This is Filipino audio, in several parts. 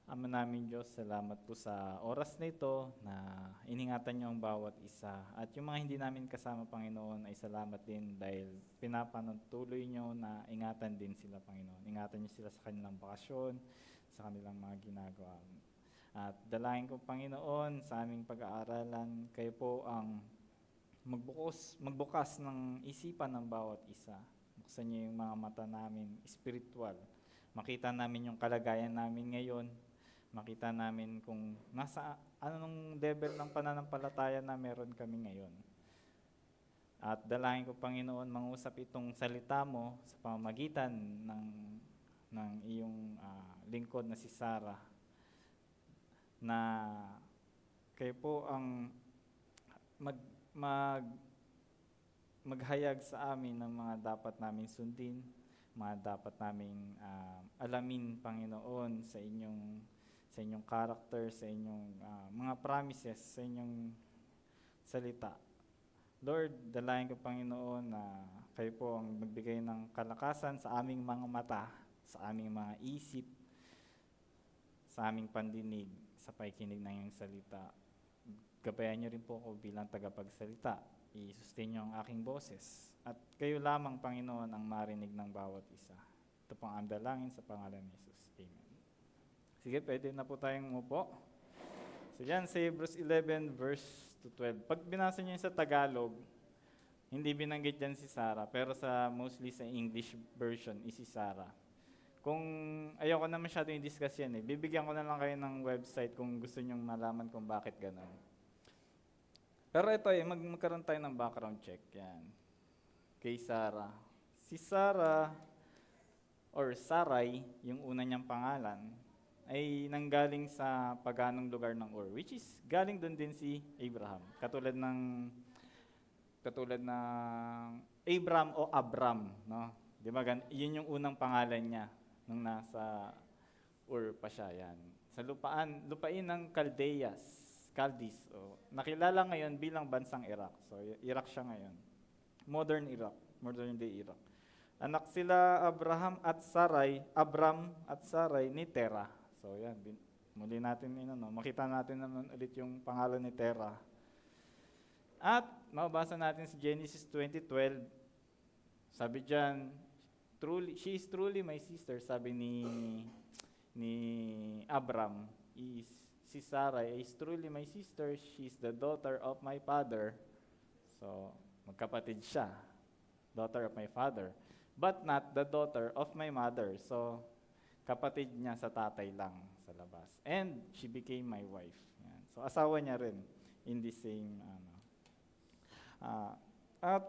Ama namin Diyos, salamat po sa oras na ito na iningatan niyo ang bawat isa. At yung mga hindi namin kasama, Panginoon, ay salamat din dahil pinapanatuloy niyo na ingatan din sila, Panginoon. Ingatan niyo sila sa kanilang bakasyon, sa kanilang mga ginagawa. At dalangin ko, Panginoon, sa aming pag-aaralan, kayo po ang magbukas ng isipan ng bawat isa. Buksan niyo yung mga mata namin, spiritual. Makita namin yung kalagayan namin ngayon, makita namin kung nasa anong level ng pananampalataya na meron kami ngayon. At dalangin ko, Panginoon, mangusap itong salita mo sa pamamagitan ng iyong lingkod na si Sarah, na kayo po ang mag, mag, maghayag sa amin ng mga dapat namin sundin, mga dapat naming alamin, Panginoon, sa inyong character, sa inyong mga promises, sa inyong salita. Lord, dalangin ko, Panginoon, na kayo po ang magbigay ng kalakasan sa aming mga mata, sa aming mga isip, sa aming pandinig, sa pakikinig ng iyong salita. Gabayan niyo rin po ako bilang tagapagsalita. I-sustain niyo ang aking boses. At kayo lamang, Panginoon, ang marinig ng bawat isa. Ito pong ang dalangin sa pangalan ni Jesus. Amen. Sige, pwede na po tayong umupo. So yan, sa Hebrews 11 verse to 12. Pag binasa niyo sa Tagalog, hindi binanggit dyan si Sarah, pero mostly sa English version is si Sarah. Kung ayoko na masyado yung discuss yan bibigyan ko na lang kayo ng website kung gusto nyong malaman kung bakit ganun. Pero ito magkaroon tayo ng background check. Yan. Kay Sarah. Si Sarah, or Sarai, yung una niyang pangalan, ay nanggaling sa paganong lugar ng Ur, which is galing doon din si Abraham. Katulad ng Abram o Abram, no? Di ba? Yun yung unang pangalan niya nung nasa Ur pa siya. Yan. Sa lupain ng Chaldees, nakilala ngayon bilang bansang Iraq. So, Iraq siya ngayon. Modern day Iraq. Anak sila Abram at Sarai ni Terah. So, yan. Muli natin makita natin naman ulit yung pangalan ni Terah. At mababasa natin sa Genesis 20:12. Sabi diyan, she is truly my sister, sabi ni Abram. Si Sarai is truly my sister, she is the daughter of my father. So, magkapatid siya, daughter of my father, but not the daughter of my mother. So, kapatid niya sa tatay lang sa labas. And she became my wife. Yan. So, asawa niya rin in the same at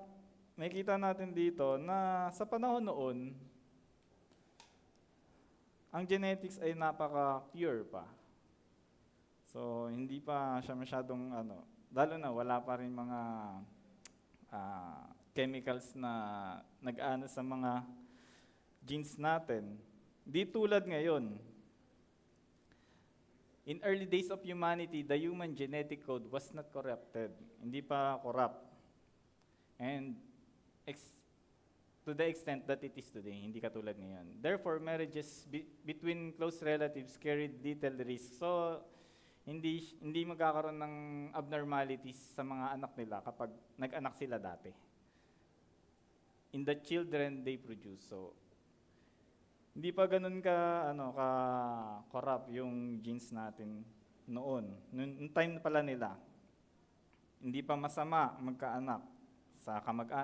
makita natin dito na sa panahon noon, ang genetics ay napaka-pure pa. So, hindi pa siya masyadong, lalo na wala pa rin mga chemicals na nag-ano sa mga genes natin. Di tulad ngayon. In early days of humanity, the human genetic code was not corrupted. Hindi pa corrupt. And to the extent that it is today, hindi katulad ngayon. Therefore, marriages between close relatives carried little risk. So, hindi magkakaroon ng abnormalities sa mga anak nila kapag nag-anak sila dati. In the children they produce. So, hindi pa ganun ka corrupt yung genes natin noon. Noong time pala nila. Hindi pa masama magkaanak sa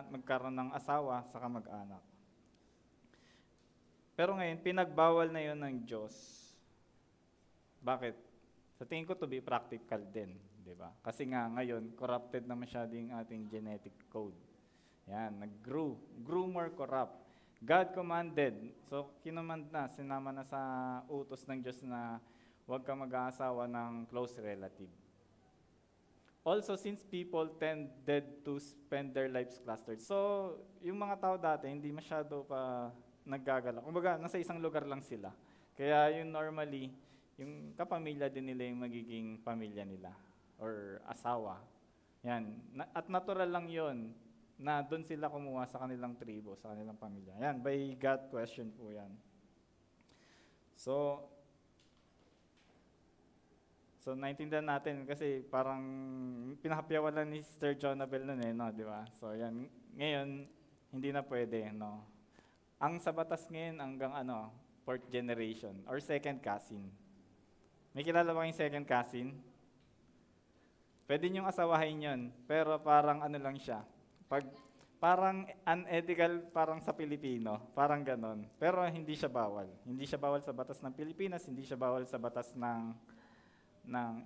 magkaroon ng asawa sa kamag-anak. Pero ngayon, pinagbawal na yon ng Diyos. Bakit? Sa tingin ko to be practical din, di ba? Kasi nga ngayon, corrupted na masyado yung ating genetic code. Yan, grew more corrupt. God commanded, so sinama na sa utos ng Diyos na huwag ka mag-aasawa ng close relative. Also, since people tended to spend their lives clustered. So, yung mga tao dati, hindi masyado pa naggagala. Kumbaga, nasa isang lugar lang sila. Kaya yung normally, yung kapamilya din nila yung magiging pamilya nila or asawa. Yan. At natural lang yon na doon sila kumuha sa kanilang tribo, sa kanilang pamilya. Yan, by God question po yan. So, So, naintindihan natin kasi parang pinahapyawan lang ni Sister Jonabel nun no, di ba? So, yan. Ngayon, hindi na pwede, no? Ang sa batas ngayon hanggang fourth generation or second cousin. May kilala ba yung second cousin? Pwede niyong asawahin yun, pero parang lang siya. Pag, parang unethical parang sa Pilipino, parang ganon. Pero hindi siya bawal. Hindi siya bawal sa batas ng Pilipinas, hindi siya bawal sa batas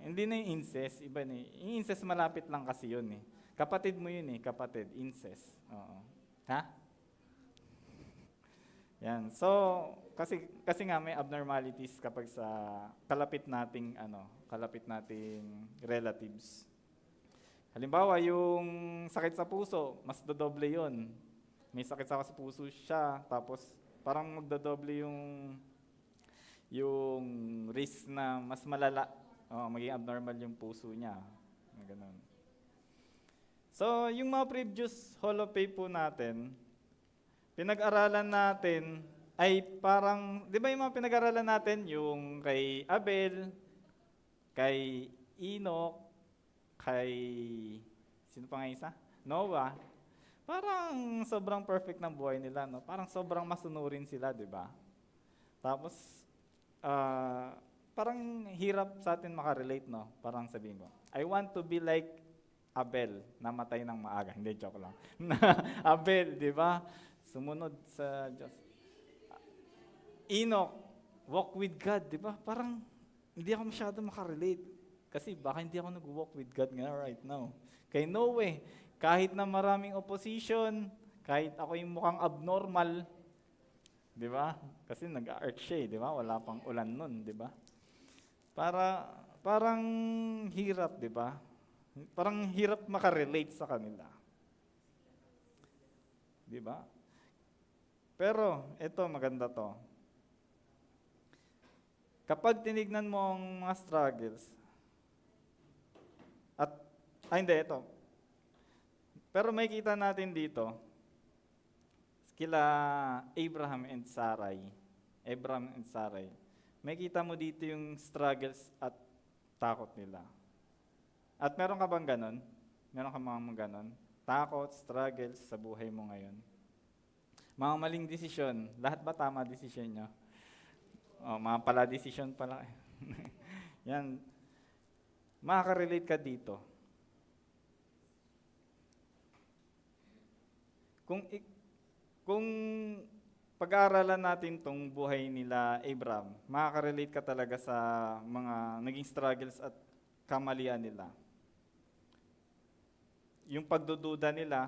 hindi na yung incest, iba na yung incest malapit lang kasi yun eh. Kapatid mo yun eh, kapatid, incest. Oo. Ha? Yan. So, kasi nga may abnormalities kapag sa kalapit nating relatives. Halimbawa, yung sakit sa puso, mas dodoble 'yon. May sakit sa puso siya, tapos parang magdodoble yung risk na mas malala, maging abnormal yung puso niya. Ganun. So, yung mga previous holopay po natin, pinag-aralan natin ay parang, di ba yung mga pinag-aralan natin, yung kay Abel, kay Enoch, kay, sino pa nga isa? Noah. Parang sobrang perfect ng buhay nila, no? Parang sobrang masunurin sila, di ba? Tapos, parang hirap sa atin makarelate, no? Parang sabihin mo, I want to be like Abel, namatay ng maaga. Hindi, joke lang. Abel, di ba? Sumunod sa Diyos. Enoch, walk with God, di ba? Parang hindi ako masyado makarelate. Kasi baka hindi ako nag-walk with God nga right now. Kay Noe, kahit na maraming opposition, kahit ako yung mukhang abnormal, di ba? Kasi nag-art siya, di ba? Wala pang ulan nun, di ba? Parang hirap, di ba? Parang hirap makarelate sa kanila. Di ba? Pero, ito, maganda to. Kapag tinignan mo ang mga struggles, hindi, ito. Pero may kita natin dito, kila Abraham and Sarai. May kita mo dito yung struggles at takot nila. At meron ka bang ganon? Meron ka mga ganon? Takot, struggles sa buhay mo ngayon. Mga maling desisyon. Lahat ba tama desisyon nyo? Mga pala desisyon pala. Yan. Makaka-relate ka dito. Kung pag-aaralan natin tong buhay nila Abraham, makaka-relate ka talaga sa mga naging struggles at kamalian nila. Yung pagdududa nila,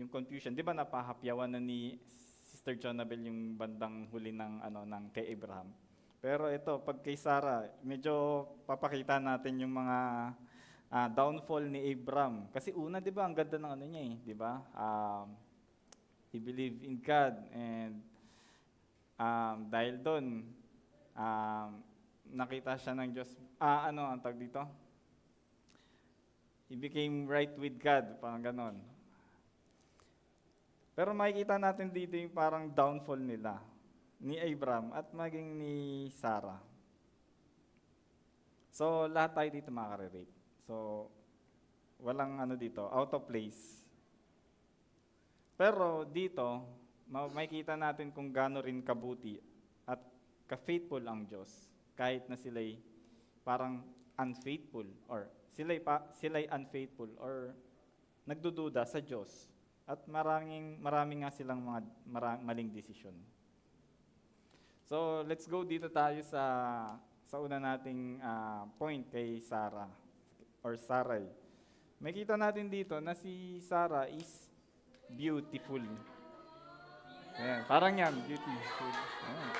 yung confusion, di ba napahapyawan na ni Sister Jonabel yung bandang huli ng kay Abraham. Pero ito, pag kay Sarah, medyo papakita natin yung mga downfall ni Abraham. Kasi una, di ba, ang ganda ng niya di ba? He believed in God and dahil doon, nakita siya ng Diyos. Ang tawag dito? He became right with God, parang ganon. Pero makikita natin dito yung parang downfall nila, ni Abraham at maging ni Sarah. So, lahat tayo dito makaka-relate. So, walang dito, out of place. Pero dito, makikita natin kung gaano rin kabuti at ka-faithful ang Diyos kahit na sila'y parang unfaithful or sila'y unfaithful or nagdududa sa Diyos at maraming nga silang mga maling desisyon. So, let's go dito tayo sa una nating point kay Sarah or Sarai. Makita natin dito na si Sarah is beautiful. Ayan, parang yan, beautiful. Ayan.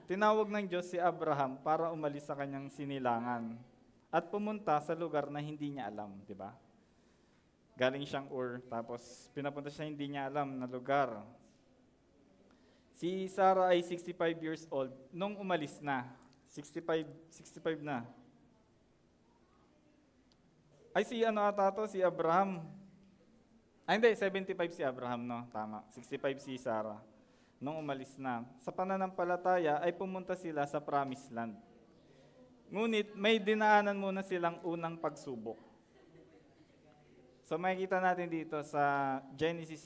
Tinawag ng Diyos si Abraham para umalis sa kanyang sinilangan at pumunta sa lugar na hindi niya alam, di ba? Galing siyang Ur, tapos pinapunta siya hindi niya alam na lugar. Si Sarah ay 65 years old nung umalis na. 65 na. Ay si si Abraham. Hindi, 75 si Abraham, no? Tama. 65 si Sarah. Nung umalis na. Sa pananampalataya ay pumunta sila sa promised land. Ngunit may dinaanan muna silang unang pagsubok. So makikita natin dito sa Genesis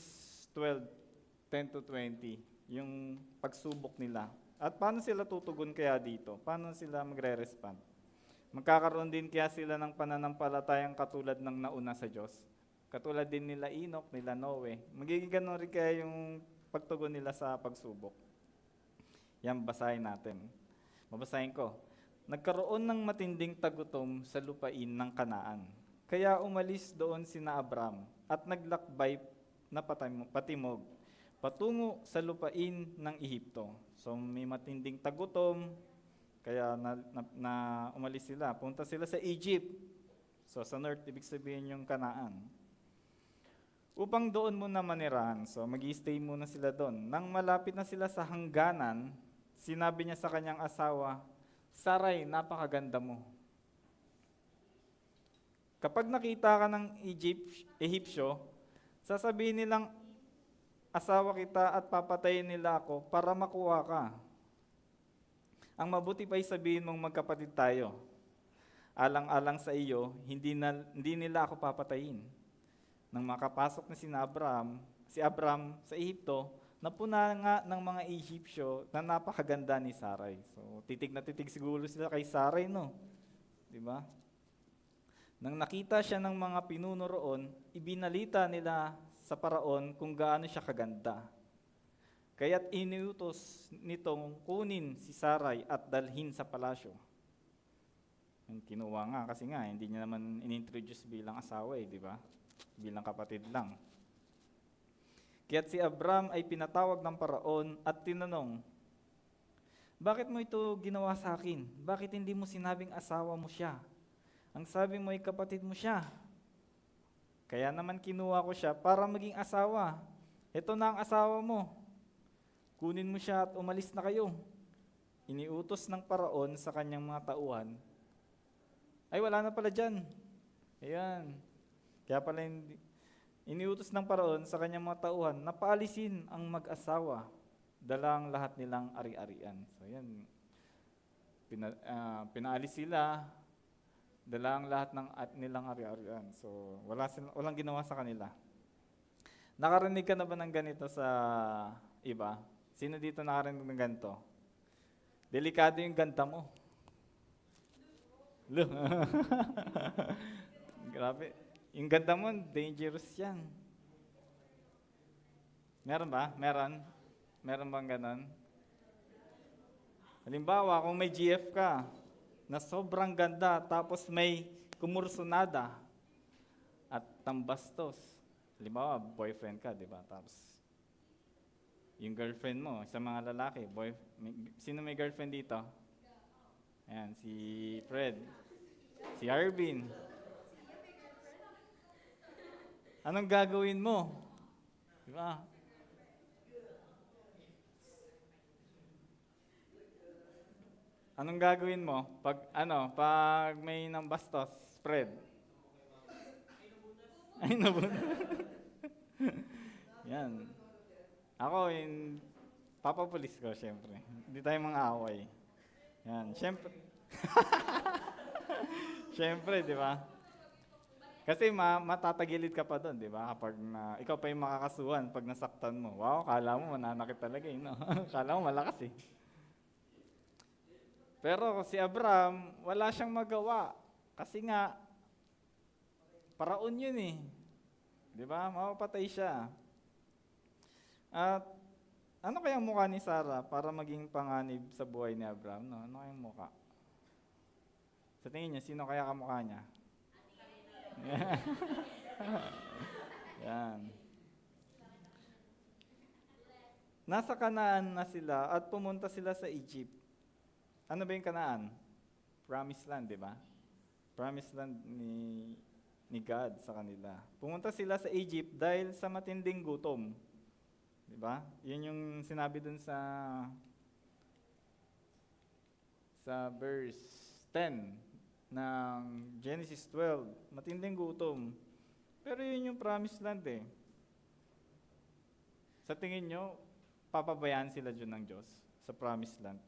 12:10 to 20, yung pagsubok nila. At paano sila tutugon kaya dito? Paano sila magre-respond? Magkakaroon din kaya sila ng pananampalatayang katulad ng nauna sa Diyos? Katulad din nila Enoch, nila Noe. Magiging ganun rin kaya yung pagtugon nila sa pagsubok. Yan, basahin natin. Babasahin ko. Nagkaroon ng matinding tagutom sa lupain ng Kanaan. Kaya umalis doon sina Abram at naglakbay na patimog patungo sa lupain ng Ehipto. So may matinding tagutom, kaya umalis sila. Punta sila sa Egypt. So sa north, ibig sabihin yung Kanaan. Upang doon muna manirahan. So mag-i-stay muna sila doon. Nang malapit na sila sa hangganan, sinabi niya sa kanyang asawa, Saray, napakaganda mo. Kapag nakita ka ng Ehipsyo, sasabihin nilang, asawa kita at papatayin nila ako para makuha ka. Ang mabuti pa'y sabihin mong magkapatid tayo. Alang-alang sa iyo, hindi nila ako papatayin. Nang makapasok na si Abram sa Ehipto, napuna nga ng mga Ehipsyo na napakaganda ni Saray. So, titig na titig siguro sila kay Saray, no? Di ba? Nang nakita siya ng mga pinuno roon, ibinalita nila sa paraon kung gaano siya kaganda. Kaya't iniutos nitong kunin si Saray at dalhin sa palasyo. Yung kinuha nga kasi nga, hindi niya naman inintroduce bilang asawa di ba? Bilang kapatid lang. Kaya't si Abram ay pinatawag ng paraon at tinanong, bakit mo ito ginawa sa akin? Bakit hindi mo sinabing asawa mo siya? Ang sabi mo ay kapatid mo siya. Kaya naman kinuha ko siya para maging asawa. Ito na ang asawa mo. Kunin mo siya at umalis na kayo. Iniutos ng paraon sa kanyang mga tauhan. Ay, wala na pala dyan. Ayan. Kaya pala iniutos ng paraon sa kanyang mga tauhan na paalisin ang mag-asawa. Dalang lahat nilang ari-arian. So, ayan. Pinaalis sila. Dalang lahat ng nilang ari-arian. So, walang ginawa sa kanila. Nakarinig ka na ba ng ganito sa iba? Sino dito nakarinig ng ganito? Delikado yung ganda mo. Grabe. Yung ganda mo, dangerous yan. Meron ba? Meron? Meron bang ganon? Halimbawa, kung may GF ka, na sobrang ganda, tapos may kumursonada at tambastos. Halimbawa, boyfriend ka, di ba? Tapos, yung girlfriend mo, sa mga lalaki, sino may girlfriend dito? Ayan, si Fred. Si Arvin. Anong gagawin mo? Di ba? Anong gagawin mo pag may nambastos, Fred? Ay, nabunod. Yan. Ako, papapulis ko, syempre. Hindi tayo mga away. Yan, syempre. Syempre, di ba? Kasi matatagilid ka pa doon, di ba? Kapag ikaw pa yung makakasuhan pag nasaktan mo. Wow, kala mo mananakit talaga no? Kala mo malakas Pero si Abram, wala siyang magawa. Kasi nga, paraon yun Di ba? Mapapatay siya. At ano kayang mukha ni Sarah para maging panganib sa buhay ni Abram? No? Ano kayang mukha? Sa tingin niya, sino kaya kamukha niya? Yan. Nasa Kanaan na sila at pumunta sila sa Egypt. Ano ba yung Kanaan? Promised land, di ba? Promised land ni God sa kanila. Pumunta sila sa Egypt dahil sa matinding gutom. Di ba? Yun yung sinabi dun sa verse 10 ng Genesis 12. Matinding gutom. Pero yun yung promised land Sa tingin nyo, papabayaan sila dyan ng Diyos sa promised land?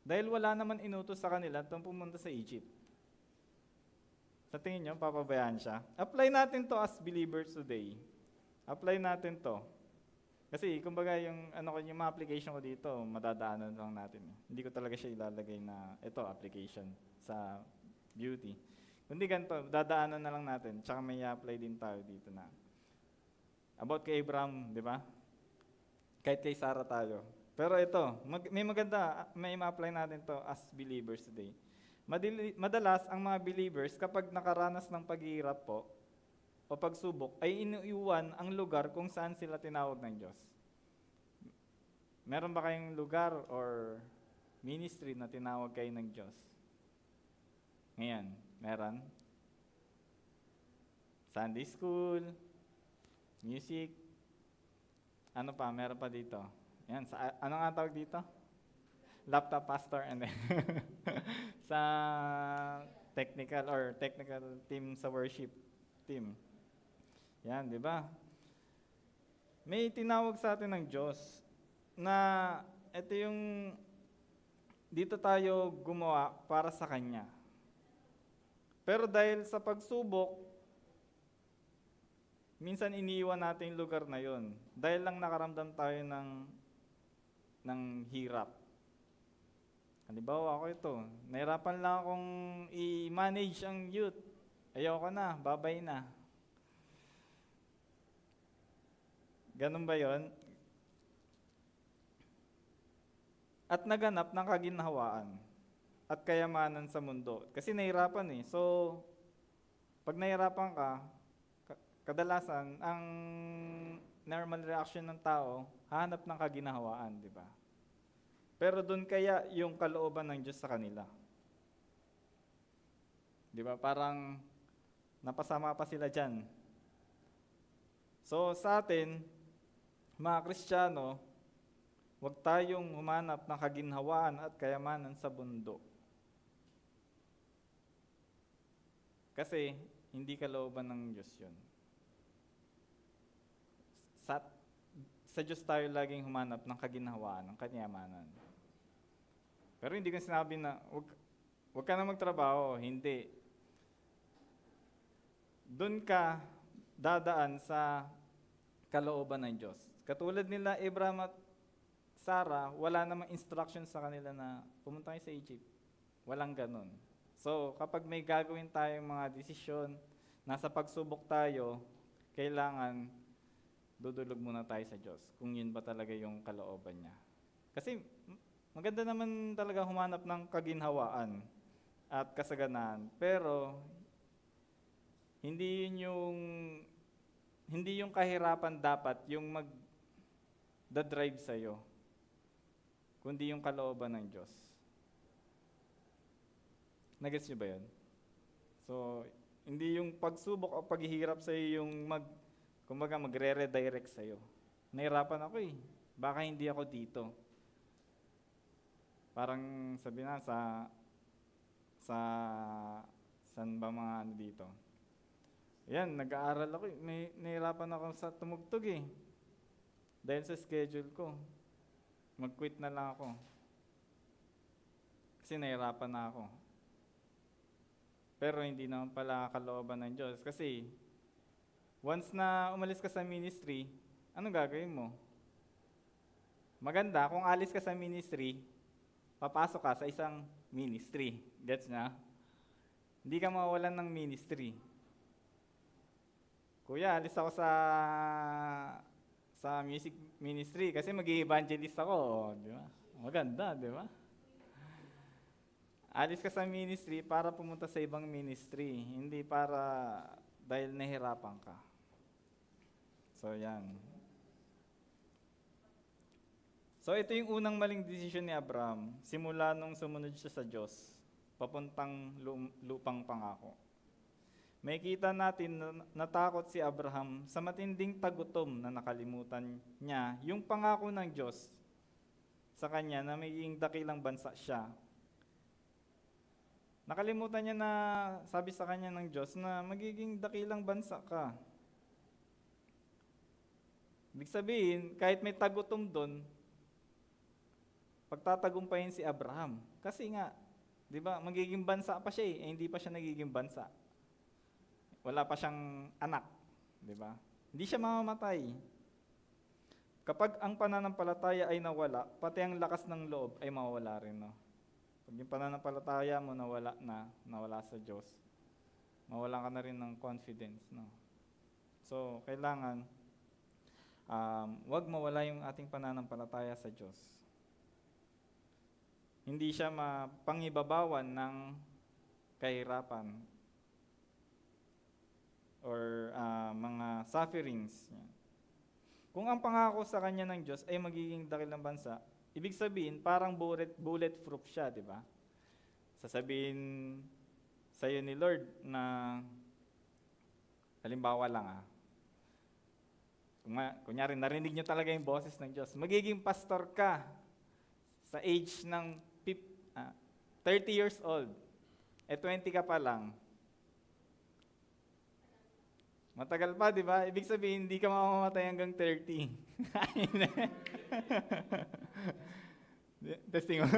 Dahil wala naman inutos sa kanila itong pumunta sa Egypt. Sa tingin nyo, papabayaan siya? Apply natin to as believers today. Apply natin to. Kasi, kumbaga, yung mga application ko dito, madadaanan lang natin. Hindi ko talaga siya ilalagay na, ito, application sa beauty. Kundi ganito, dadaanan na lang natin. Tsaka may apply din tayo dito na. About kay Abraham, di ba? Kahit kay Sarah tayo. Pero ito, may maganda, may ma-apply natin to as believers today. Madalas, ang mga believers, kapag nakaranas ng paghihirap po, o pagsubok, ay iniiwan ang lugar kung saan sila tinawag ng Diyos. Meron ba kayong lugar or ministry na tinawag kayo ng Diyos? Ngayon, meron? Sunday school, music, ano pa, meron pa dito? Yan, ano nga tawag dito? Laptop pastor and then sa technical team sa worship team. Yan, di ba? May tinawag sa atin ng Diyos na ito yung dito tayo gumawa para sa Kanya. Pero dahil sa pagsubok, minsan iniiwan natin yung lugar na yon. Dahil lang nakaramdam tayo ng hirap. Halimbawa ako ito, nahirapan lang akong i-manage ang youth. Ayoko na, babay na. Ganun ba yon? At naganap ng kaginhawaan at kayamanan sa mundo. Kasi nahirapan eh. So, pag nahirapan ka, kadalasan, ang normal reaction ng tao, hanap ng kaginhawaan, di ba? Pero doon kaya yung kalooban ng Diyos sa kanila. Di ba? Parang napasama pa sila dyan. So, sa atin, mga Kristiyano, huwag tayong humanap ng kaginhawaan at kayamanan sa mundo. Kasi, hindi kalooban ng Diyos yun. Sa Diyos tayo laging humanap ng kaginhawaan, ng kayamanan. Pero hindi ko sinabi na, huwag ka na magtrabaho. Hindi. Doon ka dadaan sa kalooban ng Diyos. Katulad nila Abraham at Sarah, wala namang instruction sa kanila na pumunta kayo sa Egypt. Walang ganun. So, kapag may gagawin tayong mga desisyon, nasa pagsubok tayo, kailangan dudulog muna tayo sa Diyos kung yun ba talaga yung kalooban niya. Kasi maganda naman talaga humanap ng kaginhawaan at kasaganaan, pero hindi yung kahirapan dapat yung mag-drive sa'yo, kundi yung kalooban ng Diyos. Nagets niyo ba yun? So, hindi yung pagsubok o paghihirap sa'yo yung magre-redirect sa'yo. Nahirapan ako eh. Baka hindi ako dito. Parang sabi na saan ba mga ano dito? Yan, nag-aaral ako eh. Nahirapan ako sa tumugtog eh. Dahil sa schedule ko. Mag-quit na lang ako. Kasi nahirapan na ako. Pero hindi naman pala kalooban ng Diyos. Kasi once na umalis ka sa ministry, anong gagawin mo? Maganda, kung alis ka sa ministry, papasok ka sa isang ministry. Gets na? Hindi ka mawawalan ng ministry. Kuya, alis ako sa music ministry kasi mag-evangelist ako. Di ba? Maganda, di ba? Alis ka sa ministry para pumunta sa ibang ministry, hindi para dahil nahirapan ka. So, yan. So, ito yung unang maling desisyon ni Abraham, simula nung sumunod siya sa Diyos, papuntang lupang pangako. May kita natin na natakot si Abraham sa matinding tagutom na nakalimutan niya yung pangako ng Diyos sa kanya na magiging dakilang bansa siya. Nakalimutan niya na sabi sa kanya ng Diyos na magiging dakilang bansa ka. Ibig sabihin, kahit may tagutom doon, pagtatagumpayin si Abraham. Kasi nga, di ba, magiging bansa pa siya hindi pa siya nagiging bansa. Wala pa siyang anak, di ba? Hindi siya mamamatay. Kapag ang pananampalataya ay nawala, pati ang lakas ng loob ay mawawala rin, no? Pag yung pananampalataya mo nawala sa Diyos, mawala ka na rin ng confidence, no? So, kailangan, wag mawala yung ating pananampalataya sa Diyos. Hindi siya mapangibabawan ng kahirapan or mga sufferings. Kung ang pangako sa kanya ng Diyos ay magiging dakilang bansa, ibig sabihin parang bulletproof siya, di ba? Sasabihin sa'yo ni Lord na, halimbawa lang kunyari narinig nyo talaga yung boses ng Diyos, magiging pastor ka sa age ng 30 years old, 20 ka pa lang. Matagal pa, di ba? Ibig sabihin, hindi ka mamamatay hanggang 30. Testing mo.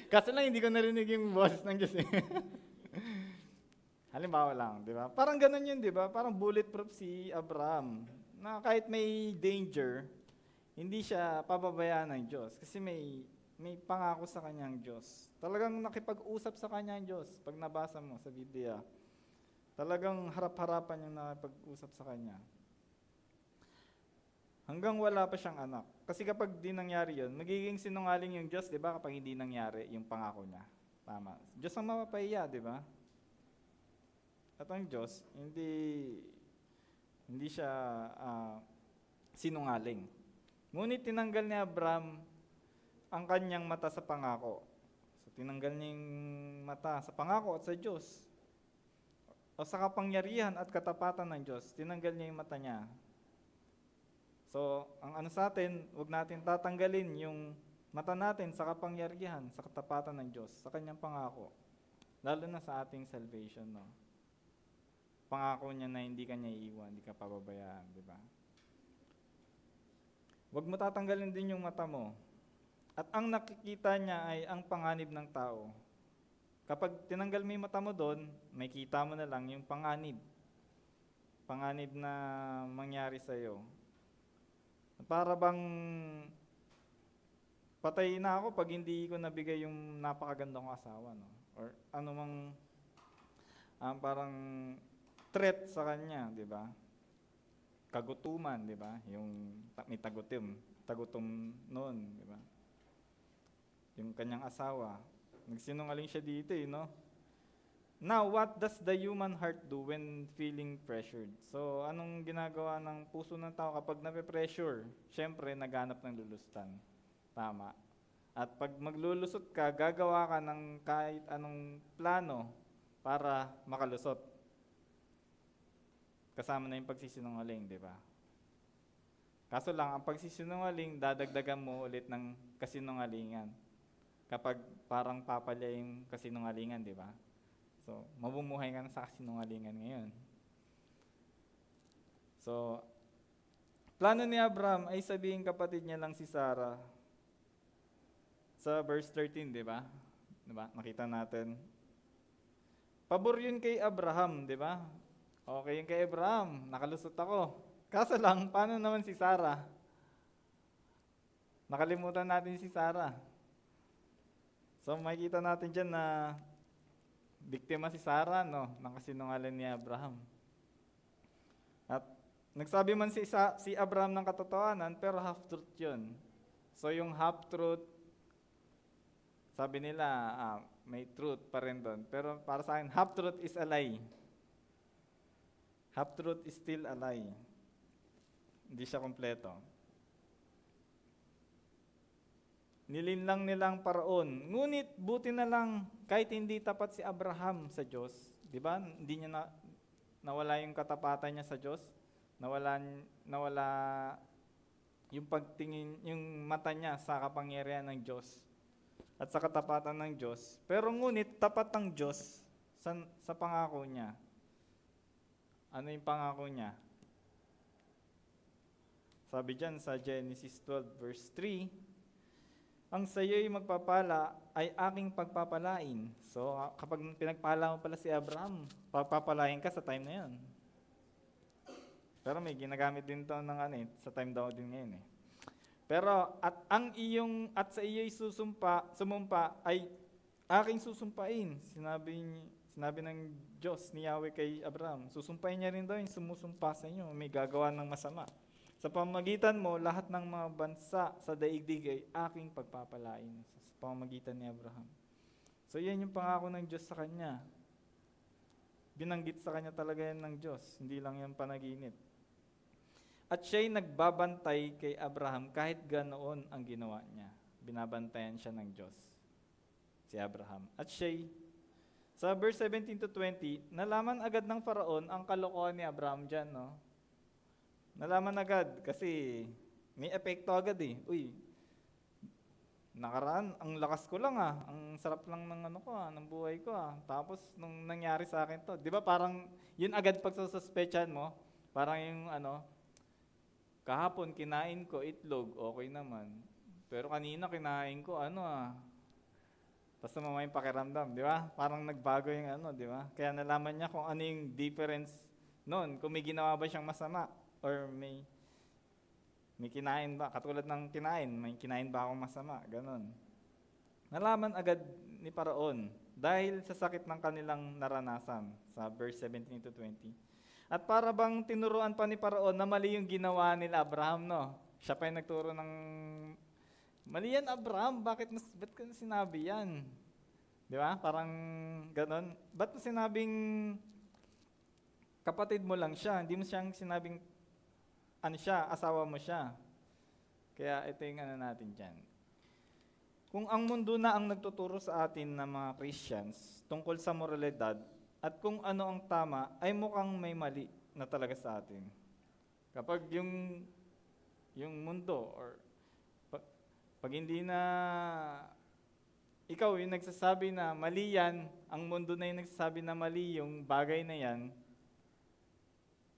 Kaso lang, hindi ko narinig yung boses ng Diyos. Halimbawa lang, di ba? Parang ganun yun, di ba? Parang bulletproof si Abraham. Na kahit may danger, hindi siya pababayaan ng Diyos. Kasi may pangako sa kanyang Diyos. Talagang nakipag-usap sa kanyang Diyos pag nabasa mo sa Biblia. Talagang harap-harapan yung nakipag-usap sa kanya. Hanggang wala pa siyang anak. Kasi kapag di nangyari yun, magiging sinungaling yung Diyos, di ba? Kapag hindi nangyari yung pangako niya. Tama. Diyos ang mapapahiya, di ba? At ang Diyos, hindi siya sinungaling. Ngunit tinanggal ni Abraham ang kanyang mata sa pangako. So, tinanggal niya yung mata sa pangako at sa Diyos. O sa kapangyarihan at katapatan ng Diyos, tinanggal niya yung mata niya. So, ang ano sa atin, huwag natin tatanggalin yung mata natin sa kapangyarihan, sa katapatan ng Diyos, sa kanyang pangako. Lalo na sa ating salvation, no? Pangako niya na hindi ka niya iiwan, hindi ka pababayaan, di ba? Huwag mo tatanggalin din yung mata mo. At ang nakikita niya ay ang panganib ng tao. Kapag tinanggal mo yung mata mo doon, may kita mo na lang yung panganib. Panganib na mangyari sa'yo. Para bang patay na ako pag hindi ko nabigay yung napakaganda kong asawa, no? Or anumang parang threat sa kanya, di ba? Kagutuman, di ba? Yung may tagutom noon, di ba? Yung kanyang asawa. Nagsinungaling siya dito, no? Now, what does the human heart do when feeling pressured? So, anong ginagawa ng puso ng tao kapag nape-pressure? Siyempre, naghanap ng lulustan. Tama. At pag maglulusot ka, gagawa ka ng kahit anong plano para makalusot. Kasama na yung pagsisinungaling, di ba? Kaso lang, ang pagsisinungaling, dadagdagan mo ulit ng kasinungalingan. Kapag parang papalya yung kasinungalingan, di ba? So, mabumuhay ka na sa kasinungalingan ngayon. So, plano ni Abraham ay sabihin kapatid niya lang si Sarah. Sa verse 13, di ba? Diba? Nakita natin. Pabor yun kay Abraham, di ba? Okay yun kay Abraham, nakalusot ako. Kaso lang, paano naman si Sarah? Nakalimutan natin si Sarah. So makikita natin dyan na biktima si Sarah, no, ng kasinungaling ni Abraham. At nagsabi man si Abraham ng katotohanan, pero half-truth yun. So yung half-truth, sabi nila, may truth pa rin doon. Pero para sa akin, half-truth is a lie. Half-truth is still a lie. Hindi siya kompleto. Nilinlang nilang paraon. Ngunit buti na lang kahit hindi tapat si Abraham sa Diyos, 'di ba? Hindi niya nawala yung katapatan niya sa Diyos. Nawala yung pagtingin, yung mata niya sa kapangyarihan ng Diyos at sa katapatan ng Diyos. Pero ngunit tapat ang Diyos sa pangako niya. Ano yung pangako niya? Sabi dyan sa Genesis 12 verse 3, ang sayo'y magpapala ay aking pagpapalain. So, kapag pinagpala mo pala si Abraham, pagpapalain ka sa time na yan. Pero may ginagamit din to ng sa time daw din ngayon eh. Pero at sa iyo'y sumumpa ay aking susumpain. Sinabi ng Diyos ni Yahweh kay Abraham, susumpain niya rin daw yung sumusumpa sa inyo, may gagawa ng masama. Sa pamamagitan mo, lahat ng mga bansa sa daigdig ay aking pagpapalain. Sa pamamagitan ni Abraham. So yan yung pangako ng Diyos sa kanya. Binanggit sa kanya talaga yan ng Diyos, hindi lang yan panaginip. At siya'y nagbabantay kay Abraham kahit ganoon ang ginawa niya. Binabantayan siya ng Diyos, si Abraham. At siya'y, sa verse 17 to 20, nalaman agad ng Faraon ang kalokohan ni Abraham dyan, no? Nalaman agad kasi may epekto agad eh. Uy, nakaraan, ang lakas ko lang ang sarap lang ng ng buhay ko Tapos nung nangyari sa akin to, 'di ba parang yun agad pagsususpetsahan mo, parang yung kahapon kinain ko itlog, okay naman. Pero kanina kinain ko Tapos namamay yung pakiramdam, di ba? Parang nagbago yung di ba? Kaya nalaman niya kung ano yung difference noon, kung may ginawa ba siyang masama or may kinain ba, katulad ng may kinain ba akong masama, ganon. Nalaman agad ni Paraon dahil sa sakit ng kanilang naranasan sa verse 17 to 20. At para bang tinuruan pa ni Paraon na mali yung ginawa nila Abraham, no? Siya pa yung nagturo ng, mali yan Abraham, ba't ka sinabi yan? Di ba? Parang ganon. Ba't mo sinabing kapatid mo lang siya, hindi mo siyang sinabing asawa mo siya. Kaya ito yung natin dyan. Kung ang mundo na ang nagtuturo sa atin ng mga Christians tungkol sa moralidad at kung ano ang tama, ay mukhang may mali na talaga sa atin. Kapag yung mundo or pag hindi na ikaw yung nagsasabi na mali yan, ang mundo na yung nagsasabi na mali yung bagay na yan,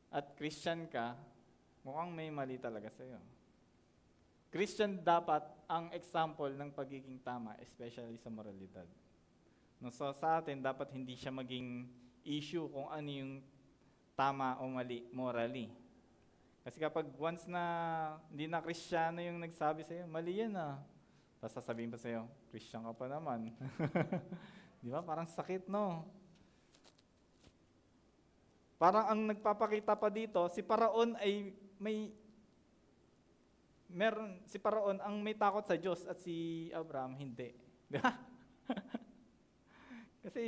at Christian ka, mukhang may mali talaga sa'yo. Christian dapat ang example ng pagiging tama, especially sa moralidad. No, so sa atin, dapat hindi siya maging issue kung ano yung tama o mali morally. Kasi kapag once na hindi na Kristiyano yung nagsabi sa'yo, mali yan Tapos sasabihin pa sa'yo, Christian ka pa naman. Di ba? Parang sakit, no? Parang ang nagpapakita pa dito, si Paraon ay si Paraon ang may takot sa Diyos at si Abraham hindi. Di ba? Kasi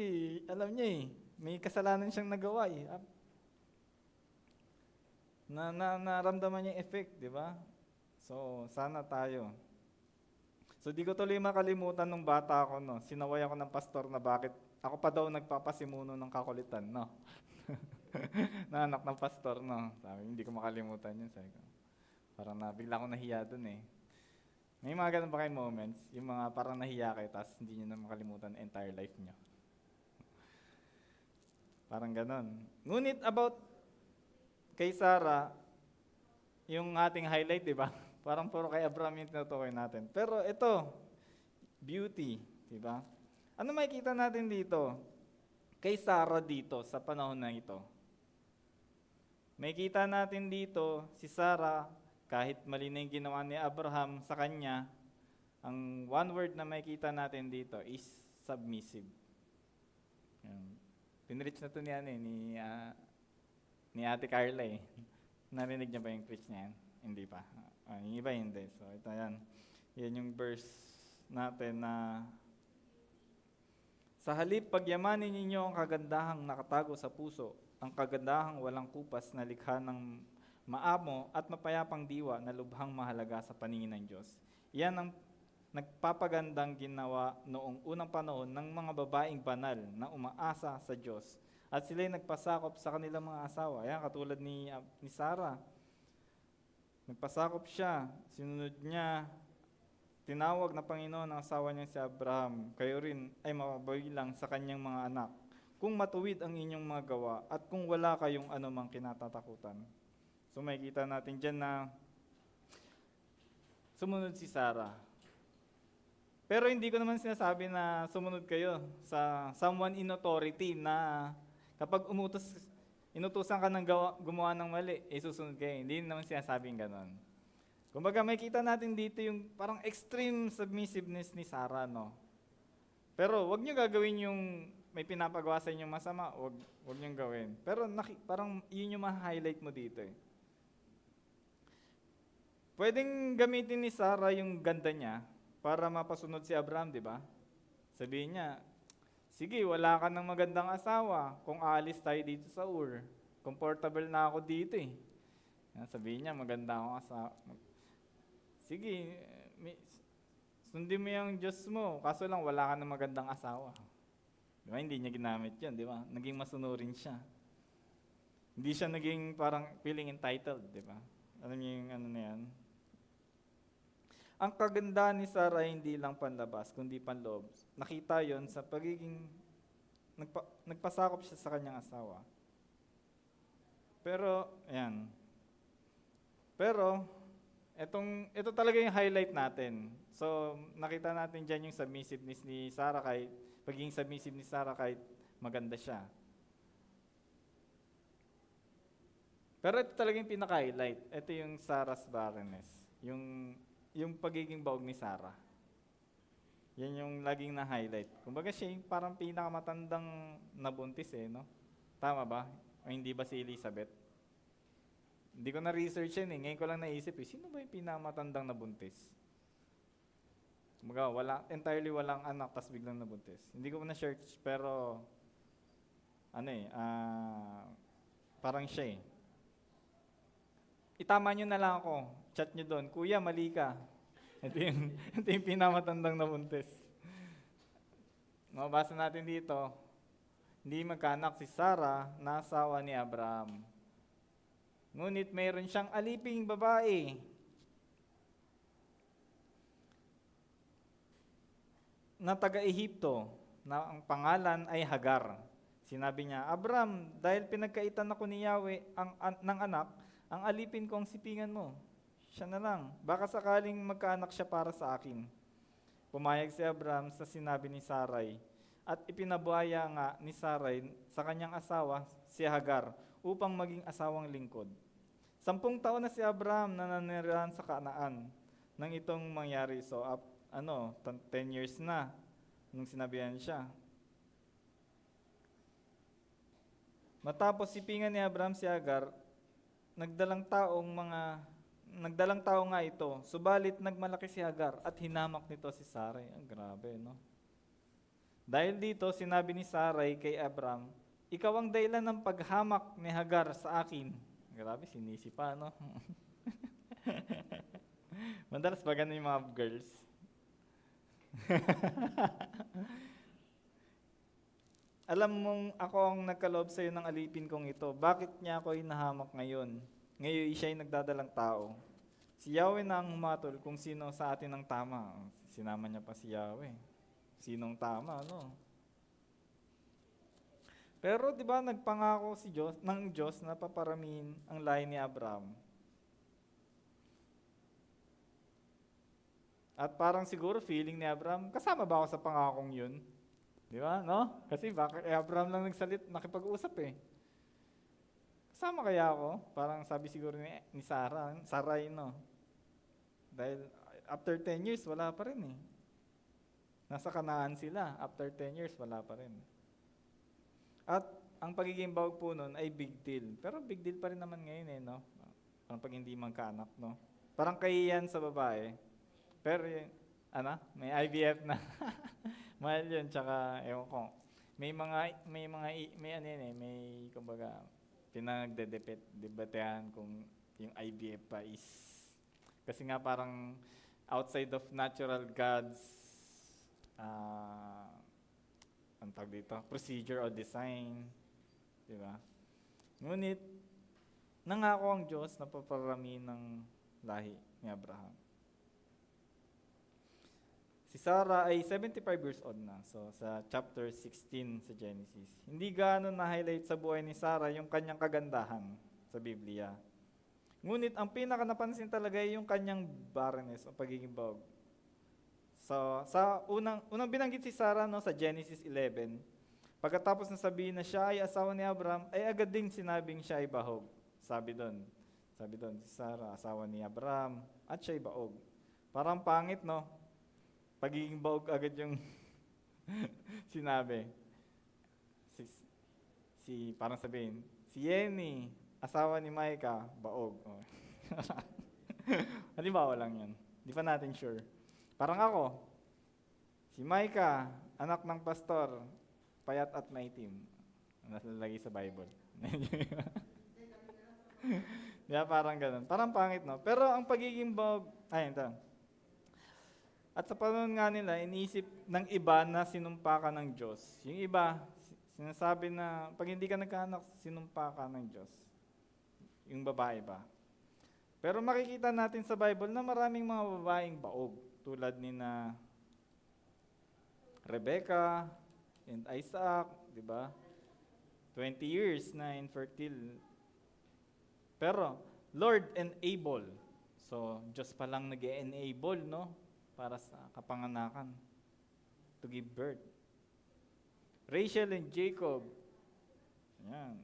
alam niya may kasalanan siyang nagawa naramdaman niya yung effect, di ba? So, sana tayo. So, di ko tuloy makalimutan nung bata ako, no? Sinaway ako ng pastor na bakit ako pa daw nagpapasimuno ng kakulitan, no? Na anak ng pastor, no? Sabi, hindi ko makalimutan yun. Sabi ko, parang bigla akong nahiya dun eh. May mga ganun ba kayong moments? Yung mga parang nahiya kayo, tapos hindi nyo na makalimutan entire life nyo. Parang ganun. Ngunit about kay Sarah, yung ating highlight, di ba? Parang puro kay Abraham yung tinutukoy natin. Pero ito, beauty, di ba? Ano makikita natin dito? Kay Sarah dito, sa panahon na ito. Makikita natin dito, si Sarah, kahit mali na yung ginawa ni Abraham sa kanya, ang one word na makikita natin dito is submissive. Pinreach na ito ni Ate Carla eh. Narinig niya ba yung preach niya yan? Hindi pa. Yung iba hindi. So ito yan. Yan yung verse natin na sa halip pagyamanin ninyo ang kagandahang nakatago sa puso, ang kagandahang walang kupas na likha ng maamo at mapayapang diwa na lubhang mahalaga sa paningin ng Diyos. Yan ang nagpapagandang ginawa noong unang panahon ng mga babaeng banal na umaasa sa Diyos. At sila'y nagpasakop sa kanilang mga asawa. Ayan, katulad ni Sarah. Nagpasakop siya, sinunod niya, tinawag na Panginoon ang asawa niya si Abraham. Kayo rin ay mapabilang sa kanyang mga anak. Kung matuwid ang inyong mga gawa at kung wala kayong anumang kinatatakutan. So makikita natin dyan na sumunod si Sarah. Pero hindi ko naman sinasabi na sumunod kayo sa someone in authority na kapag inutusan ka ng gumawa ng mali, susunod kayo. Hindi naman sinasabing ganon. Kumbaga may kita natin dito yung parang extreme submissiveness ni Sarah, no? Pero wag niyo gagawin yung may pinapagawa sa inyo masama, wag niyo gawin. Pero parang yun yung ma-highlight mo dito eh. Pwedeng gamitin ni Sarah yung ganda niya para mapasunod si Abraham, di ba? Sabihin niya, sige, wala ka ng magandang asawa kung aalis tayo dito sa Ur. Comfortable na ako dito eh. Sabihin niya, maganda akong asawa. Sige, sundin mo yung Diyos mo, kaso lang wala ka ng magandang asawa. Di ba? Hindi niya ginamit yun, di ba? Naging masunurin siya. Hindi siya naging parang feeling entitled, di ba? Alam niyo yung ano na yan? Ang kagandahan ni Sarah hindi lang panlabas, kundi panloob. Nakita yon sa pagiging, nagpasakop siya sa kanyang asawa. Pero, ayan. Pero, ito talaga yung highlight natin. So, nakita natin dyan yung submissiveness ni Sarah pagiging submissive ni Sarah kahit maganda siya. Pero ito talaga yung pinaka-highlight. Ito yung Sarah's barrenness. Yung pagiging baog ni Sarah. Yan yung laging na-highlight. Kumbaga siya yung parang pinakamatandang nabuntis eh, no? Tama ba? O hindi ba si Elizabeth? Hindi ko na-research yan eh. Ngayon ko lang naisip eh, sino ba yung pinakamatandang nabuntis? Kumbaga, entirely walang anak, tas biglang nabuntis. Hindi ko na-search, pero parang siya eh. Itama nyo na lang ako. Chat nyo doon. Kuya, mali ka. Ito yung pinamatandang nabuntis. Mabasa natin dito, hindi magkaanak si Sarah na asawa ni Abraham. Ngunit mayroon siyang aliping babae. Na taga-Ehipto, na ang pangalan ay Hagar. Sinabi niya, Abraham, dahil pinagkaitan ako ni Yahweh ng anak, ang alipin ko ang sipingan mo. Siya na lang. Baka sakaling magkaanak siya para sa akin. Pumayag si Abraham sa sinabi ni Sarai. At ipinabuhaya nga ni Sarai sa kanyang asawa, si Hagar, upang maging asawang lingkod. 10 taon na si Abraham na nanirahan sa Kanaan nang itong mangyari. So, 10 years na nung sinabihan siya. Matapos sipingan ni Abraham si Hagar, nagdalang tao nga ito, subalit nagmalaki si Hagar at hinamak nito si Sarai. Ang grabe, no? Dahil dito, sinabi ni Sarai kay Abraham, ikaw ang dahilan ng paghamak ni Hagar sa akin. Grabe, sinisi pa, no? Madalas ba ganun yung mga girls? Alam mong ako ang nagkaloob sa'yo ng alipin kong ito. Bakit niya ako hinahamak ngayon? Ngayon siya'y nagdadalang tao. Si Yahweh na ang humatol kung sino sa atin ang tama. Sinama niya pa si Yahweh. Sinong tama, no? Pero di ba nagpangako ng Diyos na paparamihin ang lahi ni Abraham? At parang siguro feeling ni Abraham, kasama ba ako sa pangakong yun? Di ba, no? Kasi bakit Abraham lang nakipag-usap eh. Kasama kaya ako? Parang sabi siguro ni Sarai, no? Dahil after 10 years, wala pa rin eh. Nasa Kanaan sila, after 10 years, wala pa rin. At ang pagiging bawag po nun ay big deal. Pero big deal pa rin naman ngayon eh, no? Parang pag hindi magkaanak, no? Parang kahiyan sa babae. Pero may IVF na. Mahal yun, tsaka ewan ko. May kumbaga, pinagdedebatehan kung yung IVF pa is, kasi nga parang outside of natural God's, ang tawag dito, procedure o design. Diba? Ngunit, nangako ang Diyos na paparami ng lahi ni Abraham. Si Sarah ay 75 years old na. So, sa chapter 16 sa Genesis. Hindi gaano na-highlight sa buhay ni Sarah yung kanyang kagandahan sa Biblia. Ngunit ang pinaka napansin talaga ay yung kanyang barrenness o pagiging bahog. So, sa unang binanggit si Sarah no, sa Genesis 11, pagkatapos na sabihin na siya ay asawa ni Abraham, ay agad ding sinabing siya ay bahog. Sabi doon, si Sarah, asawa ni Abraham, at siya ay bahog. Parang pangit, no? Pagiging bahog agad yung sinabi. Parang sabihin, si Yenny, asawa ni Micah, baog. Oh. Halimbawa lang yun. Di pa natin sure. Parang ako, si Micah, anak ng pastor, payat at maitim. Nalalagay sa Bible. Di ba, parang ganun. Parang pangit, no? Pero ang pagiging baog, ito. At sa panahon nga nila, iniisip ng iba na sinumpa ka ng Diyos. Yung iba, sinasabi na pag hindi ka nagkaanak, sinumpa ka ng Diyos. Yung babae ba? Pero makikita natin sa Bible na maraming mga babaeng baog. Tulad ni na Rebecca and Isaac, di ba? 20 years na infertile. Pero, Lord enable. So, Diyos pa lang nag-enable, no? Para sa kapanganakan. To give birth. Rachel and Jacob. Yan.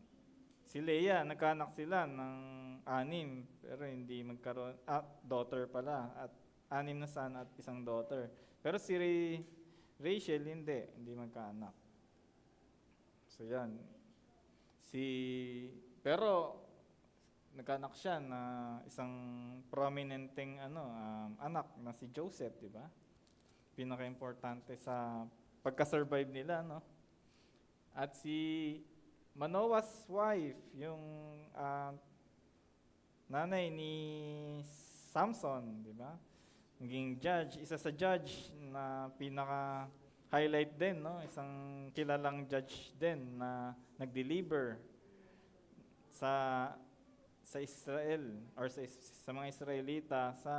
Si Leah, nagkaanak sila ng 6, pero hindi magkaroon, daughter pala, at 6 na son at 1 daughter. Pero si Rachel, hindi magkaanak. So yan. Pero, nagkaanak siya na isang prominenteng anak na si Joseph, di ba? Pinaka-importante sa pagka-survive nila, no? At si Manoah's wife, yung nanay ni Samson, di ba? Naging judge, isa sa judge na pinaka-highlight din, no? Isang kilalang judge din na nag-deliver sa Israel or sa mga Israelita sa